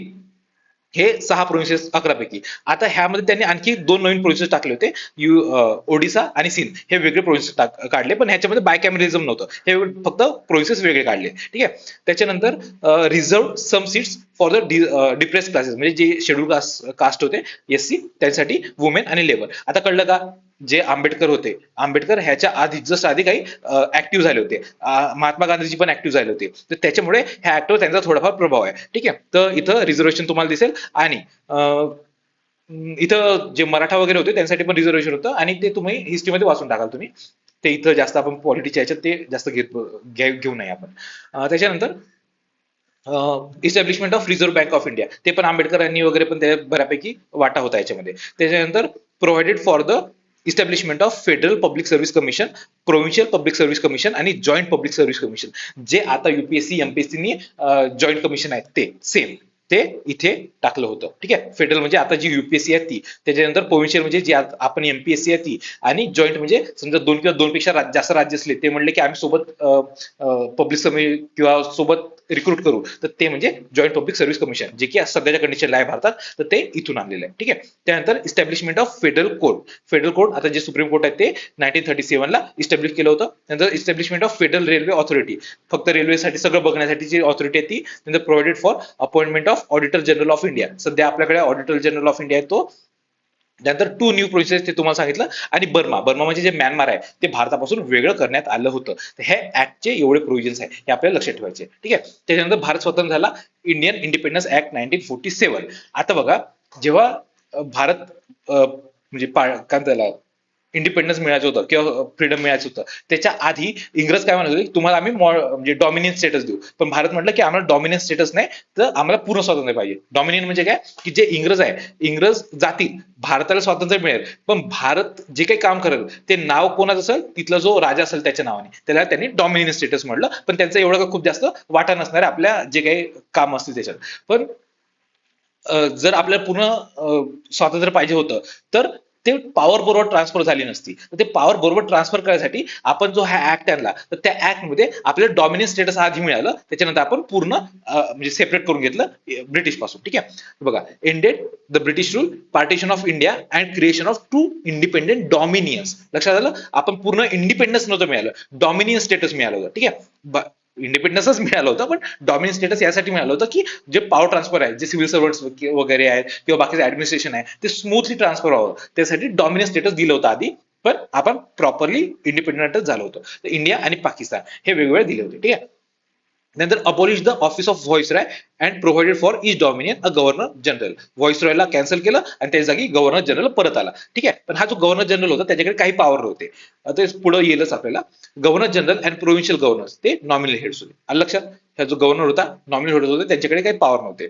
हे 6 प्रोव्हिन्सेस 11 पैकी. आता ह्यामध्ये त्यांनी आणखी 2 नवीन प्रोव्हिन्सेस टाकले होते, ओडिसा आणि सिंध हे वेगळे प्रोव्हिन्सेस काढले, पण ह्याच्यामध्ये बायकॅमेरिझम नव्हतं, हे फक्त प्रोव्हिन्सेस वेगळे काढले. ठीक आहे. त्याच्यानंतर reserve some seats for the depress classes, म्हणजे जे शेड्यूल कास्ट होते, एससी, त्यांसाठी वुमेन आणि लेबर. आता कळलं का? जे आंबेडकर होते, आंबेडकर ह्याच्या आधी जस्ट आधी काही ऍक्टिव्ह झाले होते, महात्मा गांधीजी पण ऍक्टिव्ह झाले होते, तर त्याच्यामुळे ह्या ऍक्टवर त्यांचा थोडाफार प्रभाव आहे. ठीक आहे. तर इथं रिझर्वेशन तुम्हाला दिसेल, आणि इथं जे मराठा वगैरे होते त्यांसाठी पण रिझर्वेशन होतं, आणि ते तुम्ही हिस्ट्रीमध्ये वाचून टाकाल तुम्ही. ते इथं जास्त आपण पॉलिटिक्सच्या ह्याच्यात ते जास्त घेऊ नये आपण. त्याच्यानंतर establishment of reserve bank of India, ते पण आंबेडकरांनी वगैरे पण त्या बऱ्यापैकी वाटा होता याच्यामध्ये. त्याच्यानंतर provided for the establishment of federal public service commission, provincial public service commission आणि जॉईंट पब्लिक सर्व्हिस कमिशन, जे आता युपीएससी एमपीएससीनी जॉईंट कमिशन आहेत ते सेम ते इथे टाकलं होतं. ठीक आहे. फेडरल म्हणजे आता जी युपीएससी आहे ती, त्याच्यानंतर प्रोव्हिन्शियल म्हणजे जी आपण एमपीएससी आहे ती, आणि जॉईंट म्हणजे समजा 2 किंवा 2 पेक्षा जास्त राज्य असले, ते म्हणले की आम्ही सोबत पब्लिक सर्व्हिस किंवा सोबत रिक्रूट करू, तर ते म्हणजे जॉईंट पब्लिक सर्व्हिस कमिशन, जे की सध्याच्या कंडिशनला आहे भारतात, तर ते इथून आणलेलं आहे. ठीक आहे. त्यानंतर establishment of federal court, federal court आता जे सुप्रीम कोर्ट आहे ते 1937 ला इस्टॅब्लिश केलं होतं. त्यानंतर establishment of federal railway authority, फक्त रेल्वेसाठी सगळं बघण्यासाठी जी ऑथॉरिटी आहे ती. त्यानंतर provided for appointment of auditor general of India, सध्या आपल्याकडे ऑडिटर जनरल ऑफ इंडिया आहे तो. त्यानंतर 2 न्यू प्रोव्हिन्सेस ते तुम्हाला सांगितलं, आणि बर्मा म्हणजे जे म्यानमार आहे ते भारतापासून वेगळं करण्यात आलं होतं. तर हे ऍक्टचे एवढे प्रोव्हिजन्स आहे, हे आपल्याला लक्षात ठेवायचे. ठीक आहे. त्याच्यानंतर भारत स्वतंत्र झाला, इंडियन इंडिपेंडन्स ऍक्ट 1947. आता बघा, जेव्हा भारत म्हणजे काय त्याला इंडिपेंडन्स मिळायचं होतं किंवा फ्रीडम मिळायचं होतं, त्याच्या आधी इंग्रज काय म्हणत होते, तुम्हाला आम्ही म्हणजे डॉमिनियन स्टेटस देऊ, पण भारत म्हटलं की आम्हाला डॉमिनियन स्टेटस नाही, तर आम्हाला पूर्ण स्वातंत्र्य पाहिजे. डॉमिनियन म्हणजे काय, की जे इंग्रज आहे, इंग्रज जातील, भारताला स्वातंत्र्य मिळेल, पण भारत जे काही काम करेल ते नाव कोणाचं असेल, तिथला जो राजा असेल त्याच्या नावाने, त्याला त्यांनी डॉमिनियन स्टेटस म्हटलं. पण त्यांचं एवढं खूप जास्त वाटा नसणार आहे आपल्या जे काही काम असतील त्याच्यात. पण जर आपल्याला पूर्ण स्वातंत्र्य पाहिजे होतं, तर ते पॉवर बरोबर ट्रान्सफर झाली नसती. तर ते पॉवर बरोबर ट्रान्सफर करण्यासाठी आपण जो हा ऍक्ट आणला, तर त्या ऍक्ट मध्ये आपल्याला डॉमिनियन स्टेटस आधी मिळालं, त्याच्यानंतर आपण पूर्ण म्हणजे सेपरेट करून घेतलं ब्रिटिश पासून. ठीक आहे. बघा, ended the British rule, partition of India and creation of 2 independent dominions. लक्षात आलं, आपण पूर्ण इंडिपेंडन्स नव्हतं मिळालं, डॉमिनियन स्टेटस मिळालं होतं. ठीक आहे. इंडिपेंडन्सच मिळालं होतं, पण डॉमिनियन स्टेटस यासाठी मिळालं होतं की जे पॉवर ट्रान्सफर आहे, जे सिव्हिल सर्व्हंट्स वगैरे आहेत किंवा बाकीचं ऍडमिनिस्ट्रेशन आहे, ते स्मूथली ट्रान्सफर व्हावं, त्यासाठी डॉमिनियन स्टेटस दिलं होतं आधी. पण आपण प्रॉपरली इंडिपेंडंटच झालं होतं. तर इंडिया आणि पाकिस्तान हे वेगवेगळे दिले होते. ठीक आहे. नंतर abolish the office of viceroy and provided for each dominion a governor general. व्हॉइसरॉयला कॅन्सल केलं आणि त्याच्या जागी गव्हर्नर जनरल परत आला. ठीक आहे. पण हा जो गव्हर्नर जनरल होता त्याच्याकडे काही पॉवर नव्हते. ते पुढे येईलच आपल्याला. Governor general and provincial governor's ते नॉमिनल हेड्स होते. आलं लक्षात? हा जो गव्हर्नर होता, नॉमिनल हेड होते, त्यांच्याकडे काही पॉवर नव्हते.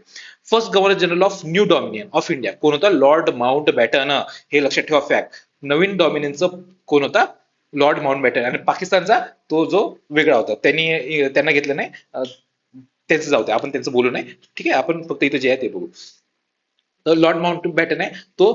First governor general of new dominion of India कोण होता? Lord Mountbatten. हे लक्षात ठेवा फॅक्ट. नवीन डॉमिनियनचं कोण होता? Lord Mountbatten. आणि पाकिस्तानचा तो जो वेगळा होता, त्यांना घेतलं नाही, त्यांचं जाऊ दे, आपण त्यांचं बोलू नाही. ठीक आहे. आपण फक्त इथं जे आहे ते बघू. लॉर्ड माउंट बॅटन आहे तो,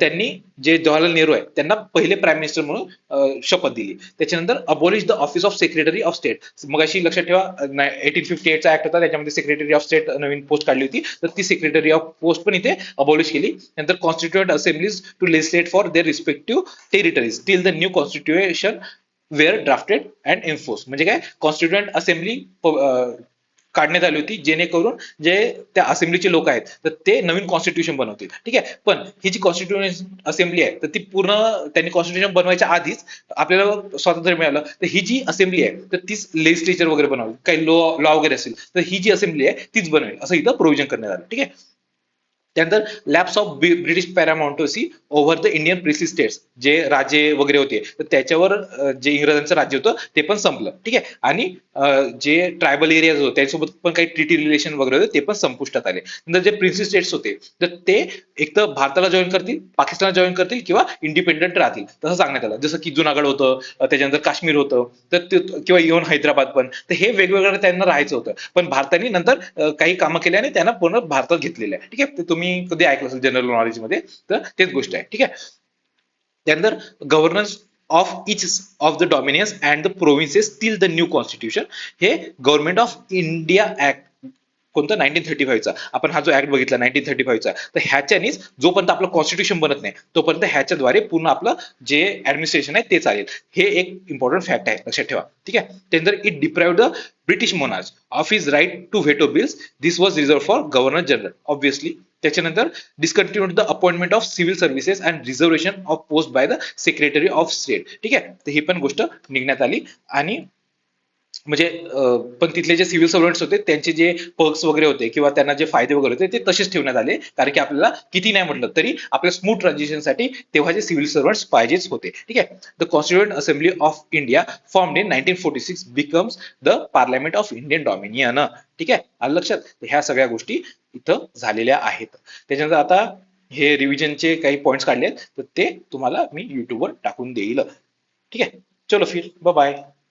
त्यांनी जे जवाहरलाल नेहरू आहे त्यांना पहिले प्राईम मिनिस्टर म्हणून शपथ दिली. त्याच्यानंतर abolish the office of secretary of state. मग अशी लक्षात ठेवा, 1858 चा ऍक्ट होता, त्याच्यामध्ये secretary of state Naveen post काढली होती, तर ती सेक्रेटरी ऑफ पोस्ट पण इथे अबॉलिश केली. नंतर constituent assemblies to legislate for their respective territories till the new constitution were drafted and enforce. म्हणजे काय, कॉन्स्टिट्युएंट असेंब्ली काढण्यात आली होती, जेणेकरून जे त्या असेंब्लीचे लोक आहेत तर ते नवीन कॉन्स्टिट्यूशन बनवतील. ठीक आहे. पण ही जी कॉन्स्टिट्युशन असेंब्ली आहे, तर ती पूर्ण त्यांनी कॉन्स्टिट्यूशन बनवायच्या आधीच आपल्याला स्वातंत्र्य मिळालं, तर ही जी असेंब्ली आहे तर तीच लेजिस्लेचर वगैरे बनवली, काही लॉ वगैरे असेल तर ही जी असेंब्ली आहे तीच बनवेल, असं इथं प्रोव्हिजन करण्यात आलं. ठीक आहे. त्यानंतर lapse of British paramountcy over the Indian princely states, जे राज्य वगैरे होते तर त्याच्यावर जे इंग्रजांचं राज्य होतं ते पण संपलं. ठीक आहे. आणि जे ट्रायबल एरियाज होते त्याच्यासोबत पण काही ट्रिटी रिलेशन वगैरे होते ते पण संपुष्टात आले. नंतर जे प्रिन्सली स्टेट्स होते तर ते एक तर भारताला जॉईन करतील, पाकिस्तानला जॉईन करतील किंवा इंडिपेंडंट राहतील, तसं सांगण्यात आलं. जसं की जुनागड होतं, त्याच्यानंतर काश्मीर होतं, तर किंवा इव्हन हैदराबाद पण, तर हे वेगवेगळं त्यांना राहायचं होतं. पण भारताने नंतर काही कामं केली आणि त्यांना पूर्ण भारतात घेतलेलं आहे. ठीक आहे. तुम्ही कधी ऐकलं असेल जनरल नॉलेज मध्ये, तर तेच गोष्ट आहे. ठीक आहे. त्यानंतर governance of each of the dominions and the provinces till the new constitution, हे गव्हर्नमेंट ऑफ इंडिया ऍक्ट कोणतं 1935चा आपण हा जो ऍक्ट बघितला 1935चा, तर ह्याच्यानेच जोपर्यंत आपलं कॉन्स्टिट्यूशन बनत नाही तोपर्यंत ह्याच्याद्वारे पूर्ण आपलं जे ऍडमिनिस्ट्रेशन आहे ते चालेल. हे एक इम्पॉर्टंट फॅक्ट आहे, लक्षात ठेवा. ठीक आहे. त्यानंतर it deprive the British monarch of his right to veto bills. This was reserve for governor general obviously. त्याच्यानंतर discontinued the appointment of civil services and reservation of post by the secretary of state. ठीक आहे. तर ही पण गोष्ट निघण्यात आली. आणि म्हणजे पण तिथले जे सिव्हिल सर्वंट्स होते त्यांचे जे पर्क्स वगैरे होते किंवा त्यांना जे फायदे वगैरे होते ते तसेच ठेवण्यात आले, कारण की आपल्याला किती नाही म्हटलं तरी आपल्या स्मूथ ट्रान्झिशनसाठी तेव्हा जे सिव्हिल सर्वंट्स पाहिजेच होते. ठीक आहे. The constituent assembly of India formed in 1946 becomes the parliament of Indian dominion. ठीक आहे. आलं लक्षात. ह्या सगळ्या गोष्टी इथं झालेल्या आहेत. त्याच्यानंतर आता हे रिव्हिजनचे काही पॉइंट्स काढले तर ते तुम्हाला मी युट्यूबवर टाकून देईल. ठीक आहे. चलो फिर बाय बाय.